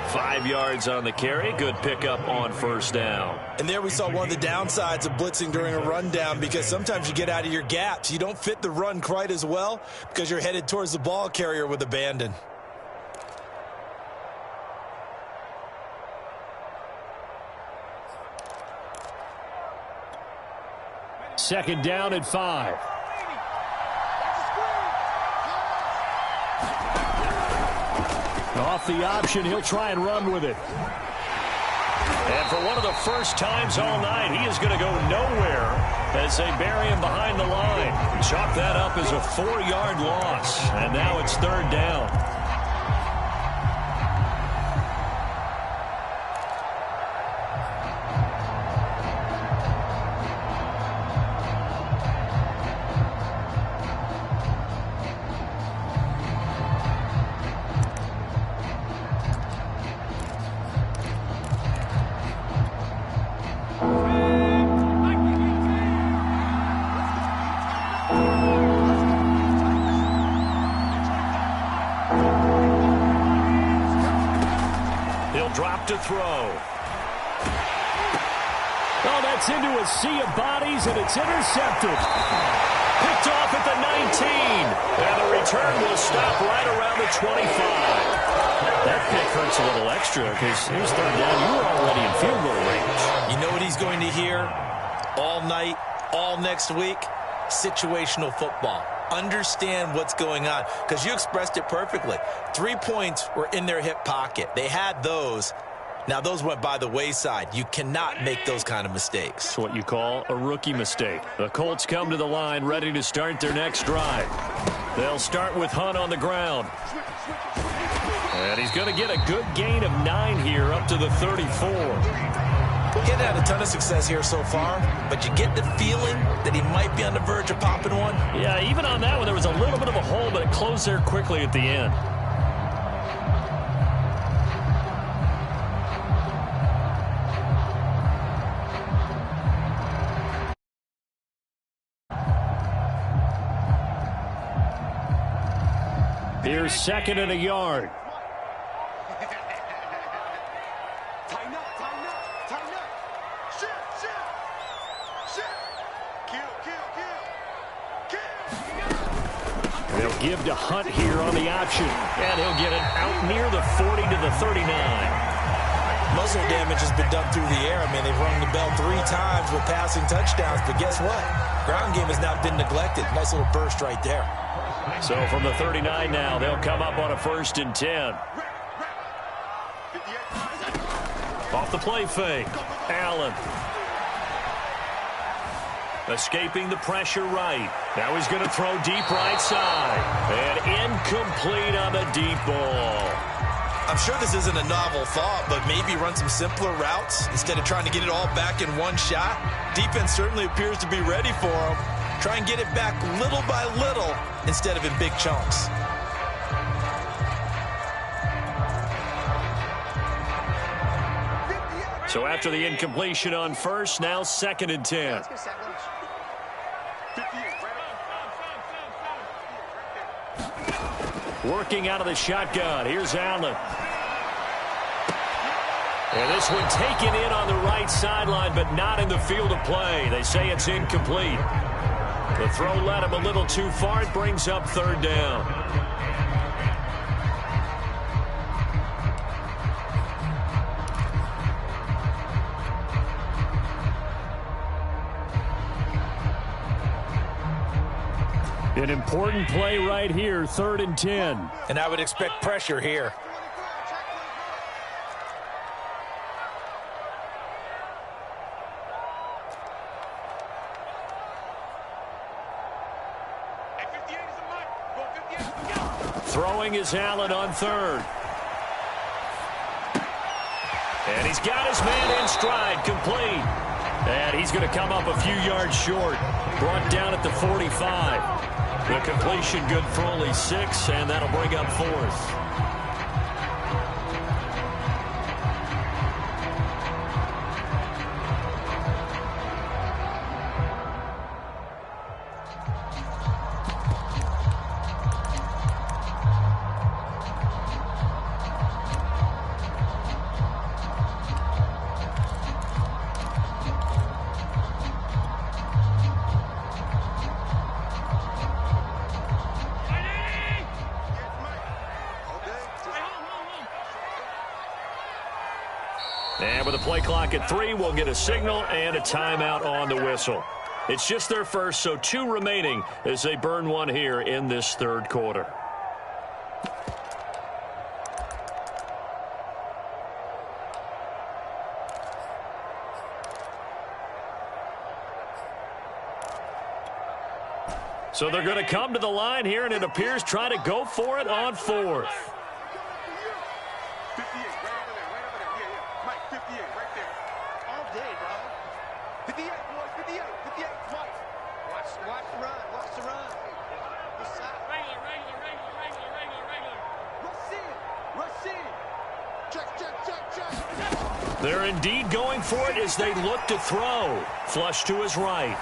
5 yards on the carry. Good pickup on first down. And there we saw one of the downsides of blitzing during a rundown, because sometimes you get out of your gaps. You don't fit the run quite as well because you're headed towards the ball carrier with abandon. Second down and 5. Off the option, he'll try and run with it. And for one of the first times all night, he is going to go nowhere as they bury him behind the line. Chalk that up as a 4-yard loss, and now it's third down. To throw. Oh, that's into a sea of bodies, and it's intercepted. Picked off at the 19. And the return will stop right around the 25. That pick hurts a little extra because here's third down. You were already in field goal range. You know what he's going to hear all night, all next week? Situational football. Understand what's going on, because you expressed it perfectly. 3 points were in their hip pocket. They had those. Now, those went by the wayside. You cannot make those kind of mistakes. It's what you call a rookie mistake. The Colts come to the line ready to start their next drive. They'll start with Hunt on the ground. And he's going to get a good gain of 9 here up to the 34. He hadn't had a ton of success here so far, but you get the feeling that he might be on the verge of popping one. Yeah, even on that one, there was a little bit of a hole, but it closed there quickly at the end. Here's second and a yard. Tighten up, tighten up, tighten up. Shit. Kill. They'll give to Hunt here on the option, and he'll get it out near the 40 to the 39. Muscle damage has been done through the air. I mean, they've rung the bell 3 times with passing touchdowns, but guess what? Ground game has not been neglected. Nice little burst right there. So from the 39 now, they'll come up on a 1st and 10. Off the play fake, Allen. Escaping the pressure right. Now he's going to throw deep right side. And incomplete on the deep ball. I'm sure this isn't a novel thought, but maybe run some simpler routes instead of trying to get it all back in one shot. Defense certainly appears to be ready for him. Try and get it back little by little instead of in big chunks. So after the incompletion on first, now 2nd and 10. Working out of the shotgun. Here's Allen. And this one taken in on the right sideline, but not in the field of play. They say it's incomplete. The throw led him a little too far. It brings up third down. An important play right here, 3rd and 10. And I would expect pressure here. Throwing is Allen on 3rd. And he's got his man in stride, complete. And he's going to come up a few yards short. Brought down at the 45. The completion good for only 6, and that'll bring up 4th. And with the play clock at 3, we'll get a signal and a timeout on the whistle. It's just their first, so 2 remaining as they burn one here in this 3rd quarter. So they're going to come to the line here, and it appears try to go for it on 4th. They're indeed going for it as they look to throw. Flush to his right.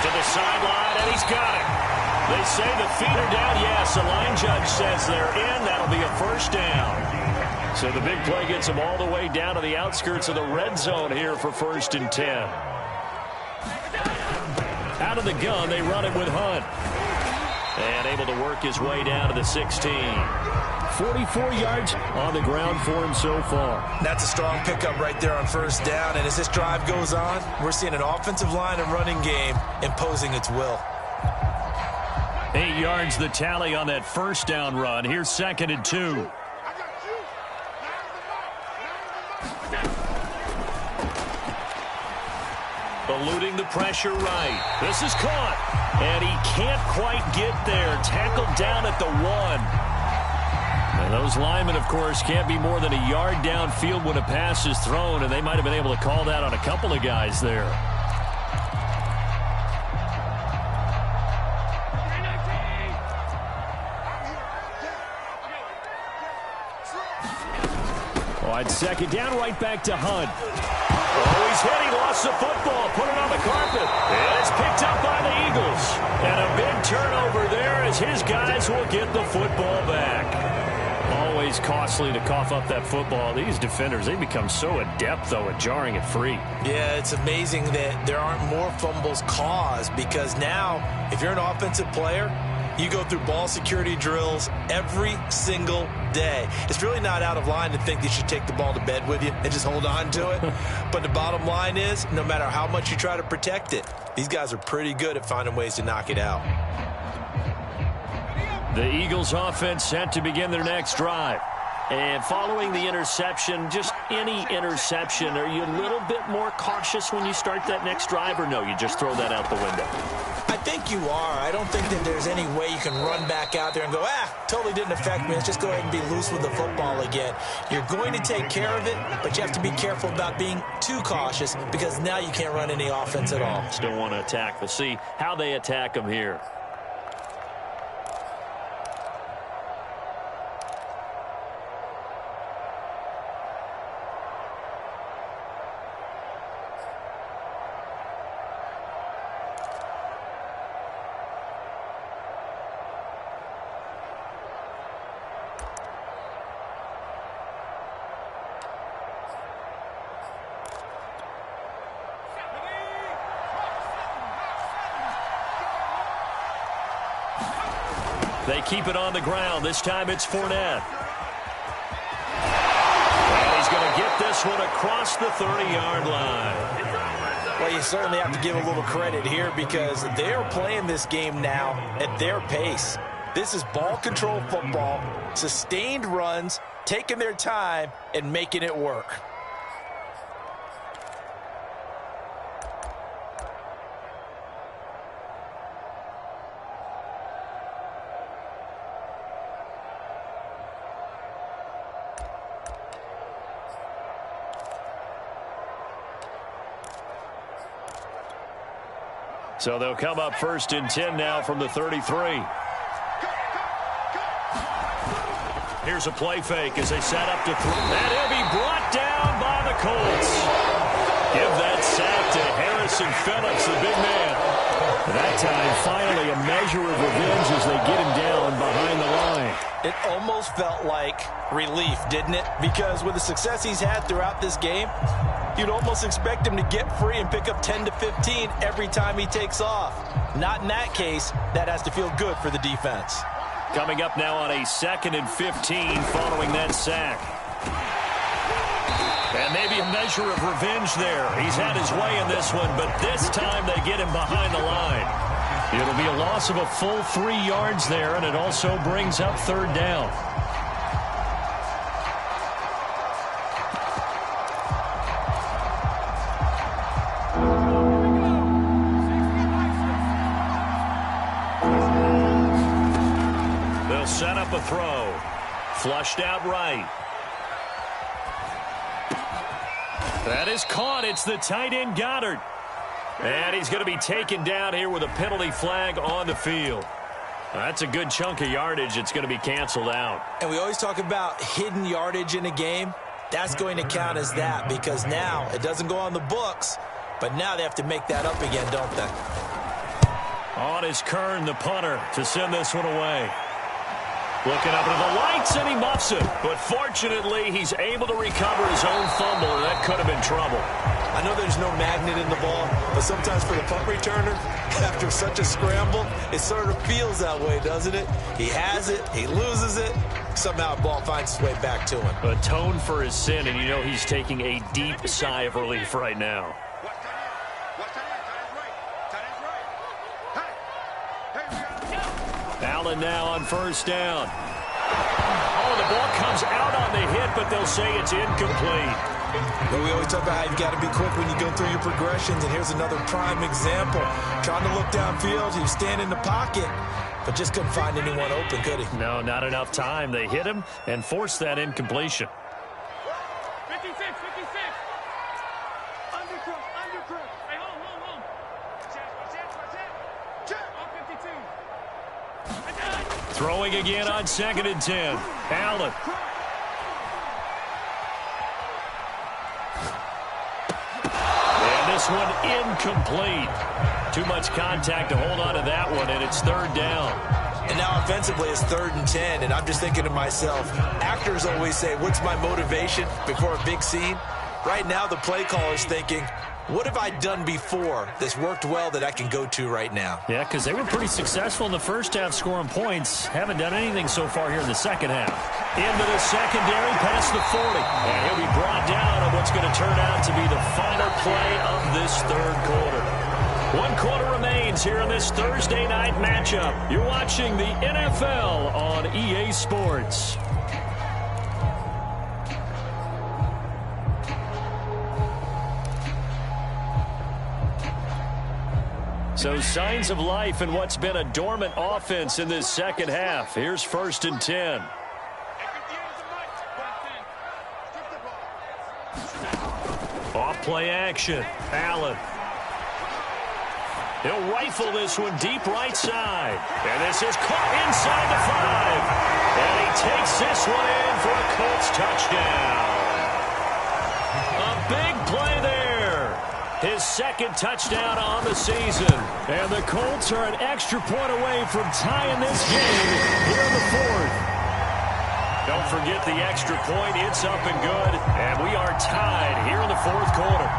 To the sideline, and he's got it. They say the feet are down. Yes, the line judge says they're in. That'll be a 1st down. So the big play gets them all the way down to the outskirts of the red zone here for 1st and 10. Out of the gun, they run it with Hunt. And able to work his way down to the 16. 44 yards on the ground for him so far. That's a strong pickup right there on 1st down. And as this drive goes on, we're seeing an offensive line and running game imposing its will. 8 yards the tally on that 1st down run. Here's 2nd and 2. Eluding the pressure right. This is caught. And he can't quite get there. Tackled down at the 1. And those linemen, of course, can't be more than a yard downfield when a pass is thrown, and they might have been able to call that on a couple of guys there. Wide 2nd down, right back to Hunt. Oh, he's hit. He lost the football. Put it on the carpet. And it's picked up by the Eagles. And a big turnover there as his guys will get the football back. Always costly to cough up that football. These defenders, they become so adept, though, at jarring it free. Yeah, it's amazing that there aren't more fumbles caused because now, if you're an offensive player, you go through ball security drills every single day. It's really not out of line to think you should take the ball to bed with you and just hold on to it. But the bottom line is, no matter how much you try to protect it, these guys are pretty good at finding ways to knock it out. The Eagles offense set to begin their next drive. And following the interception, just any interception, are you a little bit more cautious when you start that next drive, or no, you just throw that out the window? I think you are. I don't think that there's any way you can run back out there and go, totally didn't affect me. Let's just go ahead and be loose with the football again. You're going to take care of it, but you have to be careful about being too cautious because now you can't run any offense at all. Still want to attack. We'll see how they attack them here. They keep it on the ground. This time it's Fournette. And he's going to get this one across the 30-yard line. Well, you certainly have to give a little credit here because they're playing this game now at their pace. This is ball control football, sustained runs, taking their time, and making it work. So they'll come up 1st and 10 now from the 33. Here's a play fake as they set up to throw. And he'll be brought down by the Colts. Give that sack to Harrison Phillips, the big man. That time, finally, a measure of revenge as they get him down behind the line. It almost felt like relief, didn't it? Because with the success he's had throughout this game, you'd almost expect him to get free and pick up 10 to 15 every time he takes off. Not in that case. That has to feel good for the defense. Coming up now on a 2nd and 15 following that sack. And maybe a measure of revenge there. He's had his way in this one, but this time they get him behind the line. It'll be a loss of a full 3 yards there, and it also brings up 3rd down. They'll set up a throw. Flushed out right. That is caught. It's the tight end Goddard. And he's going to be taken down here with a penalty flag on the field. That's a good chunk of yardage. It's going to be canceled out. And we always talk about hidden yardage in a game. That's going to count as that because now it doesn't go on the books, but now they have to make that up again, don't they? On is Kern, the punter, to send this one away. Looking up into the lights, and he muffs it. But fortunately, he's able to recover his own fumble, or that could have been trouble. I know there's no magnet in the ball, but sometimes for the punt returner, after such a scramble, it sort of feels that way, doesn't it? He has it, he loses it, somehow the ball finds its way back to him. Atone for his sin, and you know he's taking a deep sigh of relief right now. Allen now on 1st down. Oh, the ball comes out on the hit, but they'll say it's incomplete. But we always talk about how you've got to be quick when you go through your progressions, and here's another prime example. Trying to look downfield, he was standing in the pocket, but just couldn't find anyone open, could he? No, not enough time. They hit him and forced that incompletion. 56, 56. Undercook. Hey, home. Check. On 52. Throwing again on 2nd and 10. Allen. And this one incomplete. Too much contact to hold on to that one, and it's 3rd down. And now offensively it's 3rd and 10, and I'm just thinking to myself, actors always say, what's my motivation before a big scene? Right now the play caller's thinking, what have I done before that's worked well that I can go to right now? Yeah, because they were pretty successful in the first half scoring points. Haven't done anything so far here in the second half. Into the secondary, past the 40. And he'll be brought down on what's going to turn out to be the final play of this 3rd quarter. 1 quarter remains here in this Thursday night matchup. You're watching the NFL on EA Sports. So signs of life in what's been a dormant offense in this second half. Here's 1st and 10. Off play action. Allen. He'll rifle this one deep right side. And this is caught inside the 5. And he takes this one in for a Colts touchdown. A big play there. His 2nd touchdown on the season. And the Colts are an extra point away from tying this game here in the 4th. Don't forget the extra point. It's up and good. And we are tied here in the 4th quarter.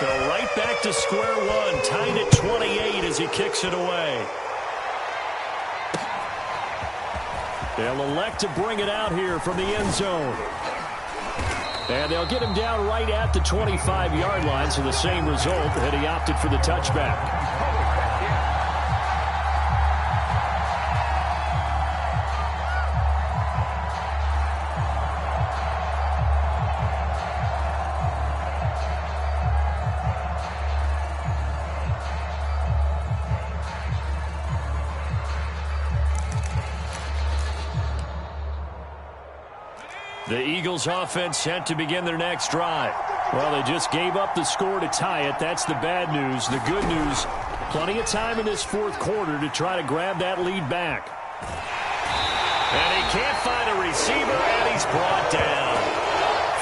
So right back to square one, tied at 28 as he kicks it away. They'll elect to bring it out here from the end zone. And they'll get him down right at the 25-yard line, so the same result, and he opted for the touchback. The Eagles offense set to begin their next drive. Well, they just gave up the score to tie it. That's the bad news. The good news, plenty of time in this fourth quarter to try to grab that lead back. And he can't find a receiver, and he's brought down.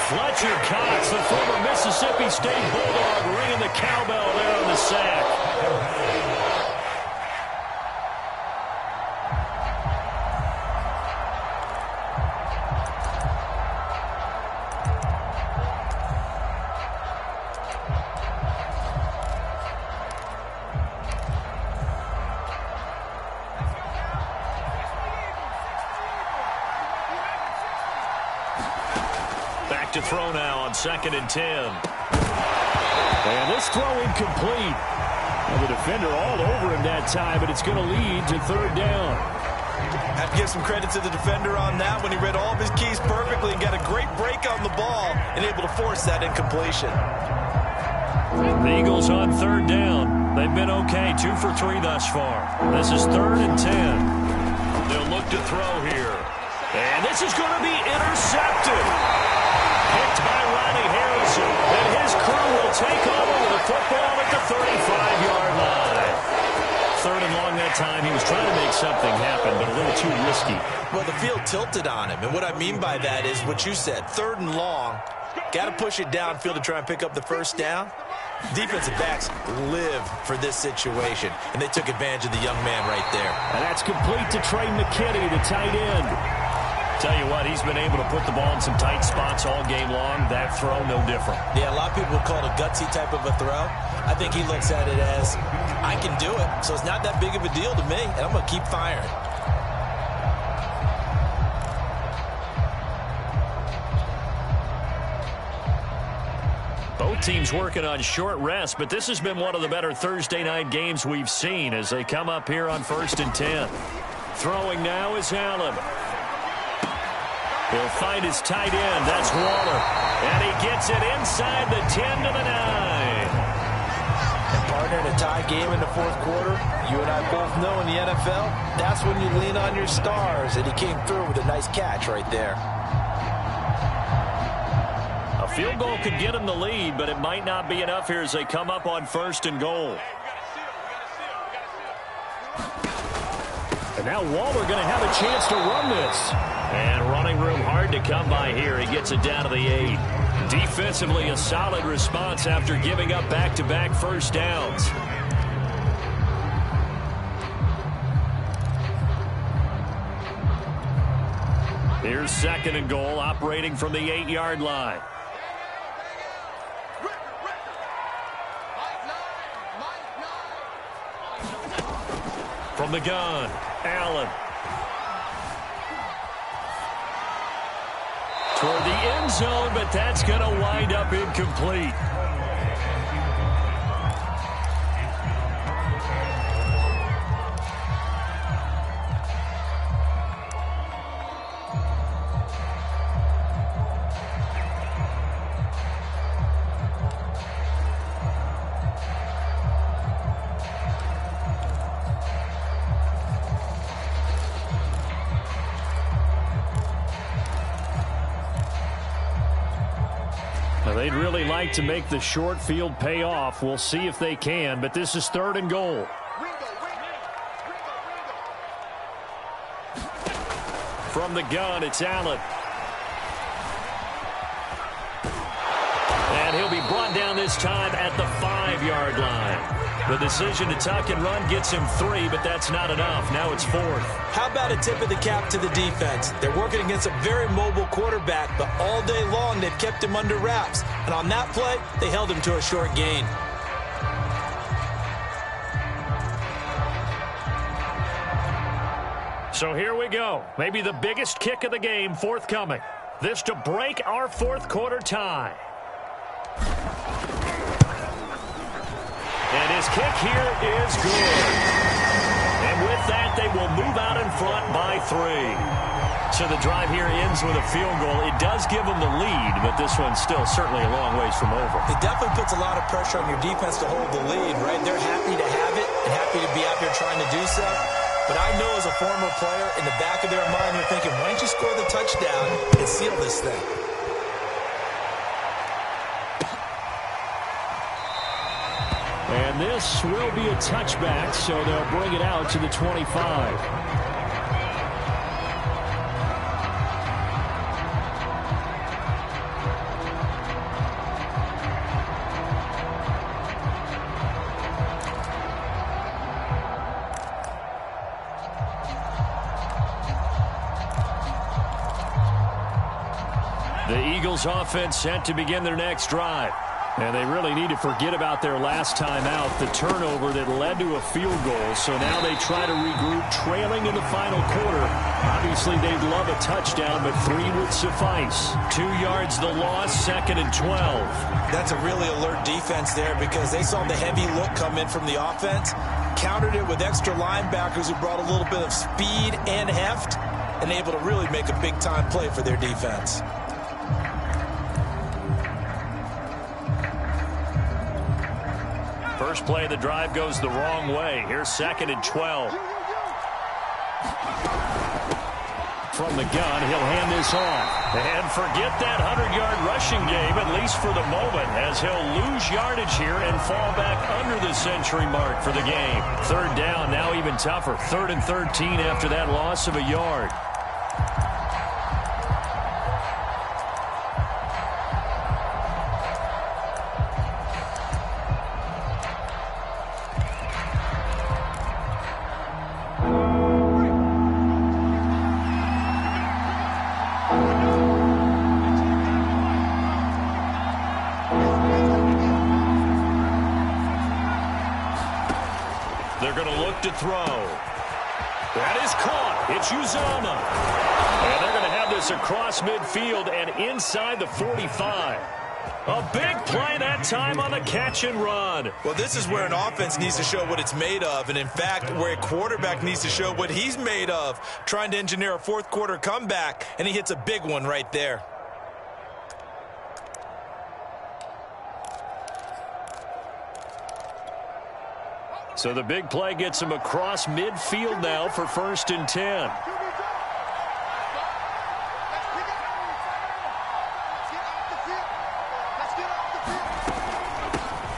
Fletcher Cox, the former Mississippi State Bulldog, ringing the cowbell there on the sack. To throw now on 2nd and 10. And this throw incomplete. Well, the defender all over him that time, but it's going to lead to 3rd down. I have to give some credit to the defender on that when he read all of his keys perfectly and got a great break on the ball and able to force that incompletion. The Eagles on 3rd down. They've been okay, 2 for 3 thus far. This is 3rd and 10. They'll look to throw here. And this is going to be intercepted. Picked by Ronnie Harrison, and his crew will take over with the football at the 35-yard line. 3rd and long that time. He was trying to make something happen, but a little too risky. Well, the field tilted on him, and what I mean by that is what you said, 3rd and long. Got to push it downfield to try and pick up the first down. Defensive backs live for this situation, and they took advantage of the young man right there. And that's complete to Trey McKinney, the tight end. Tell you what, he's been able to put the ball in some tight spots all game long. That throw, no different. Yeah, a lot of people would call it a gutsy type of a throw. I think he looks at it as, I can do it, so it's not that big of a deal to me, and I'm going to keep firing. Both teams working on short rest, but this has been one of the better Thursday night games we've seen as they come up here on 1st and 10. Throwing now is Allen. He'll find his tight end. That's Waller. And he gets it inside the 10 to the 9. And partner, in a tie game in the fourth quarter, you and I both know in the NFL, that's when you lean on your stars. And he came through with a nice catch right there. A field goal could get him the lead, but it might not be enough here as they come up on 1st and goal. And now Waller going to have a chance to run this. And running room hard to come by here. He gets it down to the 8. Defensively, a solid response after giving up back-to-back first downs. Here's 2nd and goal, operating from the 8-yard line. From the gun, Allen. Toward the end zone, but that's going to wind up incomplete. They'd really like to make the short field pay off. We'll see if they can, but this is 3rd and goal. From the gun, it's Allen. And he'll be brought down this time at the 5-yard line. The decision to tuck and run gets him 3, but that's not enough. Now it's 4th. How about a tip of the cap to the defense? They're working against a very mobile quarterback, but all day long they've kept him under wraps. And on that play, they held him to a short gain. So here we go. Maybe the biggest kick of the game forthcoming. This to break our fourth quarter tie. And his kick here is good. And with that, they will move out in front by 3. So the drive here ends with a field goal. It does give them the lead, but this one's still certainly a long ways from over. It definitely puts a lot of pressure on your defense to hold the lead, right? They're happy to have it and happy to be out there trying to do so. But I know as a former player, in the back of their mind, they're thinking, why don't you score the touchdown and seal this thing? And this will be a touchback, so they'll bring it out to the 25. The Eagles offense set to begin their next drive. And they really need to forget about their last time out, the turnover that led to a field goal. So now they try to regroup, trailing in the final quarter. Obviously, they'd love a touchdown, but 3 would suffice. 2 yards the loss, 2nd and 12. That's a really alert defense there because they saw the heavy look come in from the offense, countered it with extra linebackers who brought a little bit of speed and heft, and able to really make a big-time play for their defense. First play of the drive goes the wrong way. Here's 2nd and 12. From the gun, he'll hand this off. And forget that 100-yard rushing game, at least for the moment, as he'll lose yardage here and fall back under the century mark for the game. 3rd down, now even tougher. 3rd and 13 after that loss of a yard. To throw. That is caught. It's Uzama. And they're going to have this across midfield and inside the 45. A big play that time on the catch and run. Well, this is where an offense needs to show what it's made of, and in fact, where a quarterback needs to show what he's made of, trying to engineer a fourth quarter comeback, and he hits a big one right there. So the big play gets him across midfield now for 1st and 10.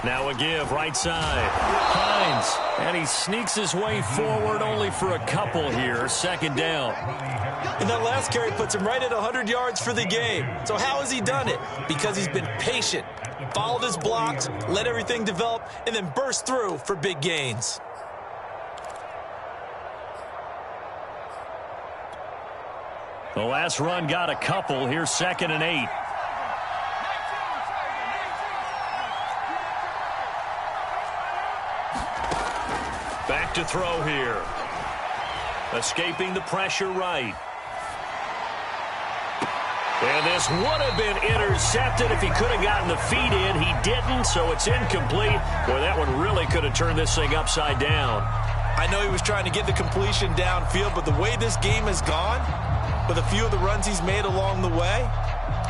Now a give, right side. Hines, and he sneaks his way forward only for a couple here. 2nd down. And that last carry puts him right at 100 yards for the game. So how has he done it? Because he's been patient, followed his blocks, let everything develop, and then burst through for big gains. The last run got a couple. Here's 2nd and 8. Back to throw here. Escaping the pressure right. And this would have been intercepted if he could have gotten the feet in. He didn't, so it's incomplete. Boy, that one really could have turned this thing upside down. I know he was trying to get the completion downfield, but the way this game has gone, with a few of the runs he's made along the way,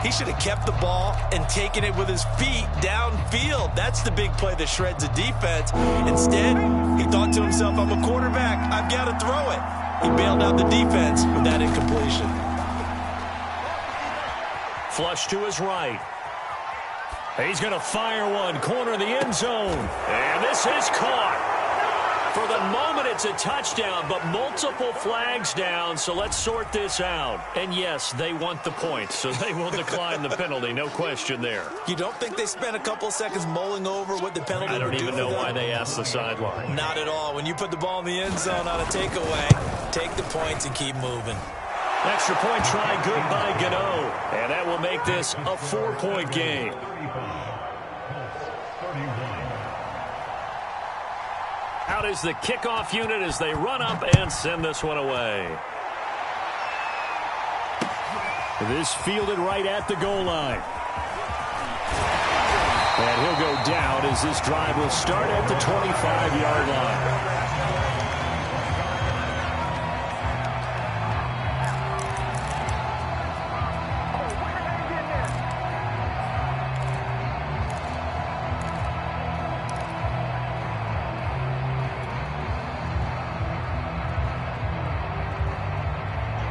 he should have kept the ball and taken it with his feet downfield. That's the big play that shreds the defense. Instead, he thought to himself, I'm a quarterback. I've got to throw it. He bailed out the defense with that incompletion. Flush to his right. He's going to fire one, corner of the end zone. And this is caught. For the moment, it's a touchdown, but multiple flags down, so let's sort this out. And yes, they want the points, so they will decline the penalty, no question there. You don't think they spent a couple of seconds mulling over what the penalty would do? I don't even know why they asked the sideline. Not at all. When you put the ball in the end zone on a takeaway, take the points and keep moving. Extra point try good by Gano, and that will make this a 4-point game. Out is the kickoff unit as they run up and send this one away. This fielded right at the goal line. And he'll go down as this drive will start at the 25-yard line.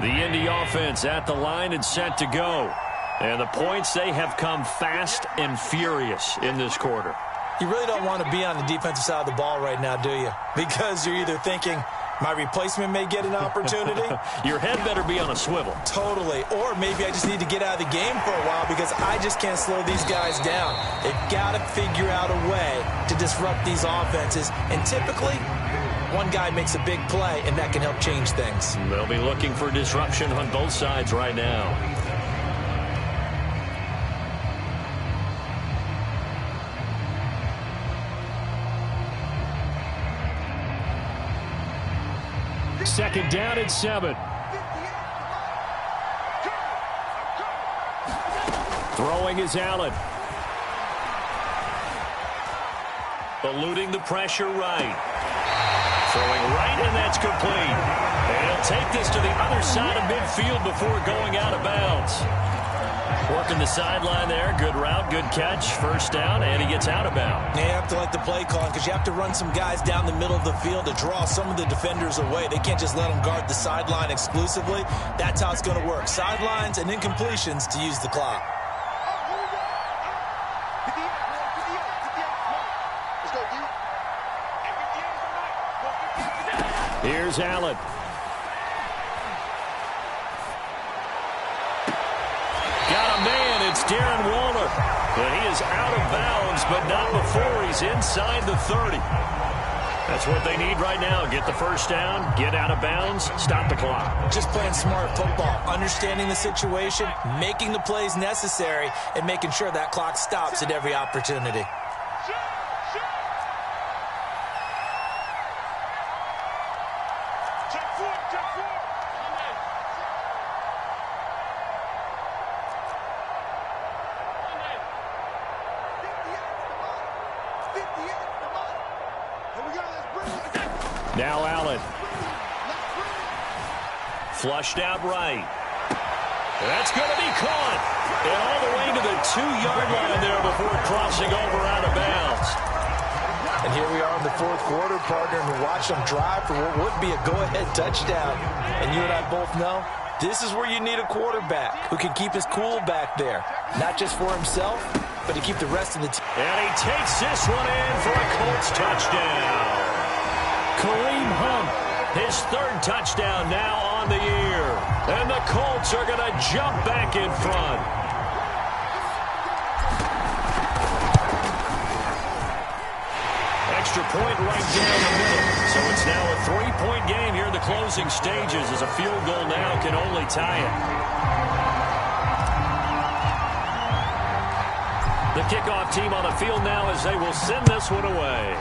The Indy offense at the line and set to go. And the points, they have come fast and furious in this quarter. You really don't want to be on the defensive side of the ball right now, do you? Because you're either thinking, my replacement may get an opportunity. Your head better be on a swivel. Totally. Or maybe I just need to get out of the game for a while because I just can't slow these guys down. They've got to figure out a way to disrupt these offenses. And typically, one guy makes a big play, and that can help change things. They'll be looking for disruption on both sides right now. Second down and 7. Throwing is Allen. Eluding the pressure right. Throwing right, and that's complete. And he'll take this to the other side of midfield before going out of bounds. Working the sideline there. Good route, good catch. First down, and he gets out of bounds. You have to like the play calling because you have to run some guys down the middle of the field to draw some of the defenders away. They can't just let them guard the sideline exclusively. That's how it's going to work. Sidelines and incompletions to use the clock. Here's Allen. Got a man. It's Darren Waller. And he is out of bounds, but not before he's inside the 30. That's what they need right now. Get the first down, get out of bounds, stop the clock. Just playing smart football, understanding the situation, making the plays necessary, and making sure that clock stops at every opportunity. Now Allen. Flushed out right. That's going to be caught. And all the way to the 2-yard line there before crossing over out of bounds. And here we are in the fourth quarter, partner, and watch them drive for what would be a go-ahead touchdown. And you and I both know this is where you need a quarterback who can keep his cool back there. Not just for himself, but to keep the rest of the team. And he takes this one in for a Colts touchdown. Kareem Hunt, his third touchdown now on the year. And the Colts are going to jump back in front. Extra point right down the middle. So it's now a 3-point game here in the closing stages as a field goal now can only tie it. The kickoff team on the field now as they will send this one away.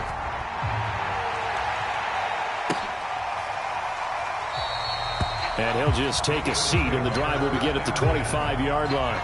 And he'll just take a seat, and the drive will begin at the 25-yard line.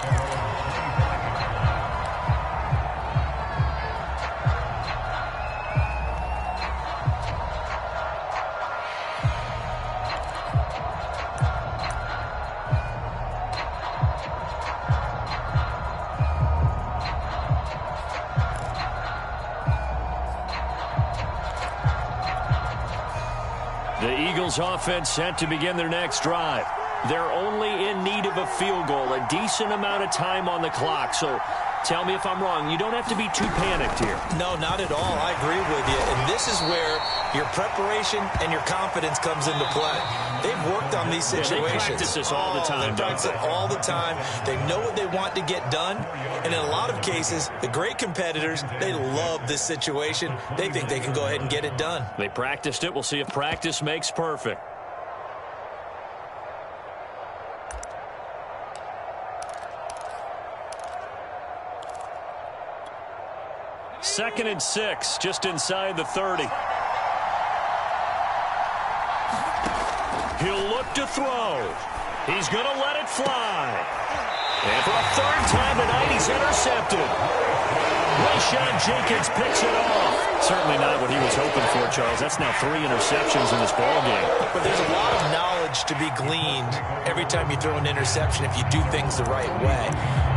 The Eagles offense set to begin their next drive. They're only in need of a field goal, a decent amount of time on the clock. So Tell me if I'm wrong. You don't have to be too panicked here. No, not at all. I agree with you. And this is where your preparation and your confidence comes into play. They've worked on these situations. Yeah, they practice this all the time, They practice it all the time. They know what they want to get done. And in a lot of cases, the great competitors, they love this situation. They think they can go ahead and get it done. They practiced it. We'll see if practice makes perfect. Second and 6, just inside the 30. He'll look to throw. He's going to let it fly. And for a third time tonight, he's intercepted. Rashawn Jenkins picks it off. Certainly not what he was hoping for, Charles. That's now 3 interceptions in this ballgame. But there's a lot of knowledge to be gleaned every time you throw an interception if you do things the right way.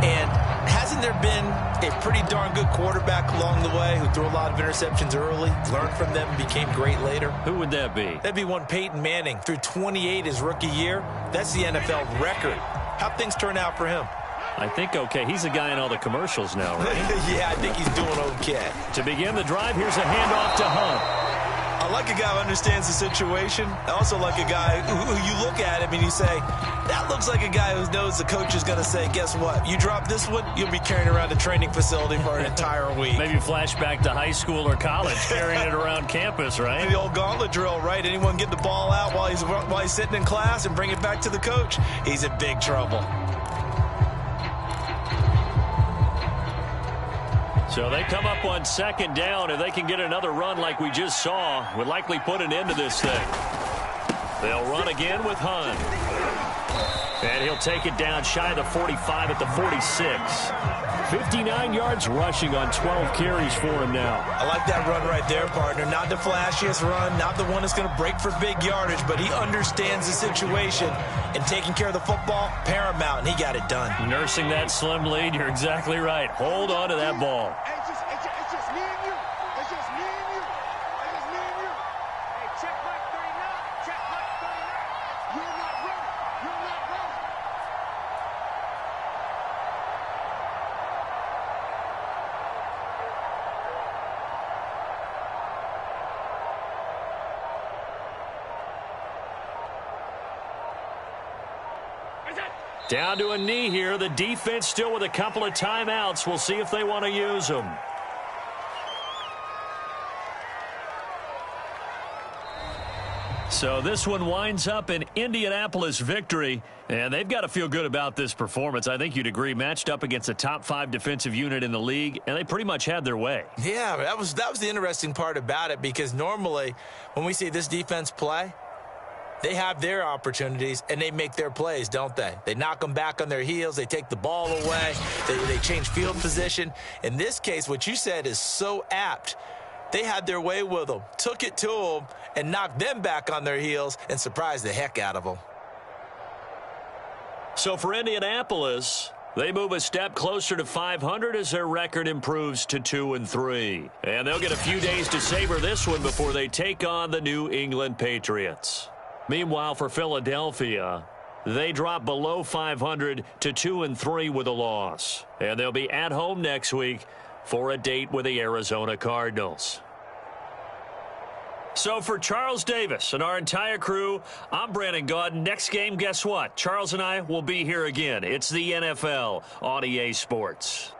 And hasn't there been a pretty darn good quarterback along the way who threw a lot of interceptions early, learned from them, became great later? Who would that be? That'd be one Peyton Manning. Threw 28 his rookie year. That's the NFL record. How'd things turn out for him? I think okay. He's the guy in all the commercials now, right? Yeah, I think he's doing okay. To begin the drive, here's a handoff to Hunt. I like a guy who understands the situation. I also like a guy who you look at him and you say, that looks like a guy who knows the coach is going to say, guess what? You drop this one, you'll be carrying around a training facility for an entire week. Maybe flash back to high school or college, carrying it around campus, right? The old gauntlet drill, right? Anyone get the ball out while he's sitting in class and bring it back to the coach? He's in big trouble. So they come up on second down. If they can get another run like we just saw, would likely put an end to this thing. They'll run again with Hunt. And he'll take it down shy of the 45 at the 46. 59 yards rushing on 12 carries for him now. I like that run right there, partner. Not the flashiest run, not the one that's going to break for big yardage, but he understands the situation, and taking care of the football, paramount, and he got it done. Nursing that slim lead, you're exactly right. Hold on to that ball. It's just me and you. It's just me and you. It's just me and you. Hey, check back 39. Check back 39. You're not ready. You're not ready. Down to a knee here. The defense still with a couple of timeouts. We'll see if they want to use them. So this one winds up an Indianapolis victory, and they've got to feel good about this performance. I think you'd agree, matched up against a top 5 defensive unit in the league, and they pretty much had their way. Yeah, that was the interesting part about it, because normally when we see this defense play, they have their opportunities, and they make their plays, don't they? They knock them back on their heels. They take the ball away. They change field position. In this case, what you said is so apt. They had their way with them, took it to them, and knocked them back on their heels and surprised the heck out of them. So for Indianapolis, they move a step closer to 500 as their record improves to 2-3. And they'll get a few days to savor this one before they take on the New England Patriots. Meanwhile, for Philadelphia, they drop below 500 to 2-3 with a loss. And they'll be at home next week for a date with the Arizona Cardinals. So for Charles Davis and our entire crew, I'm Brandon Gaudin. Next game, guess what? Charles and I will be here again. It's the NFL on EA Sports.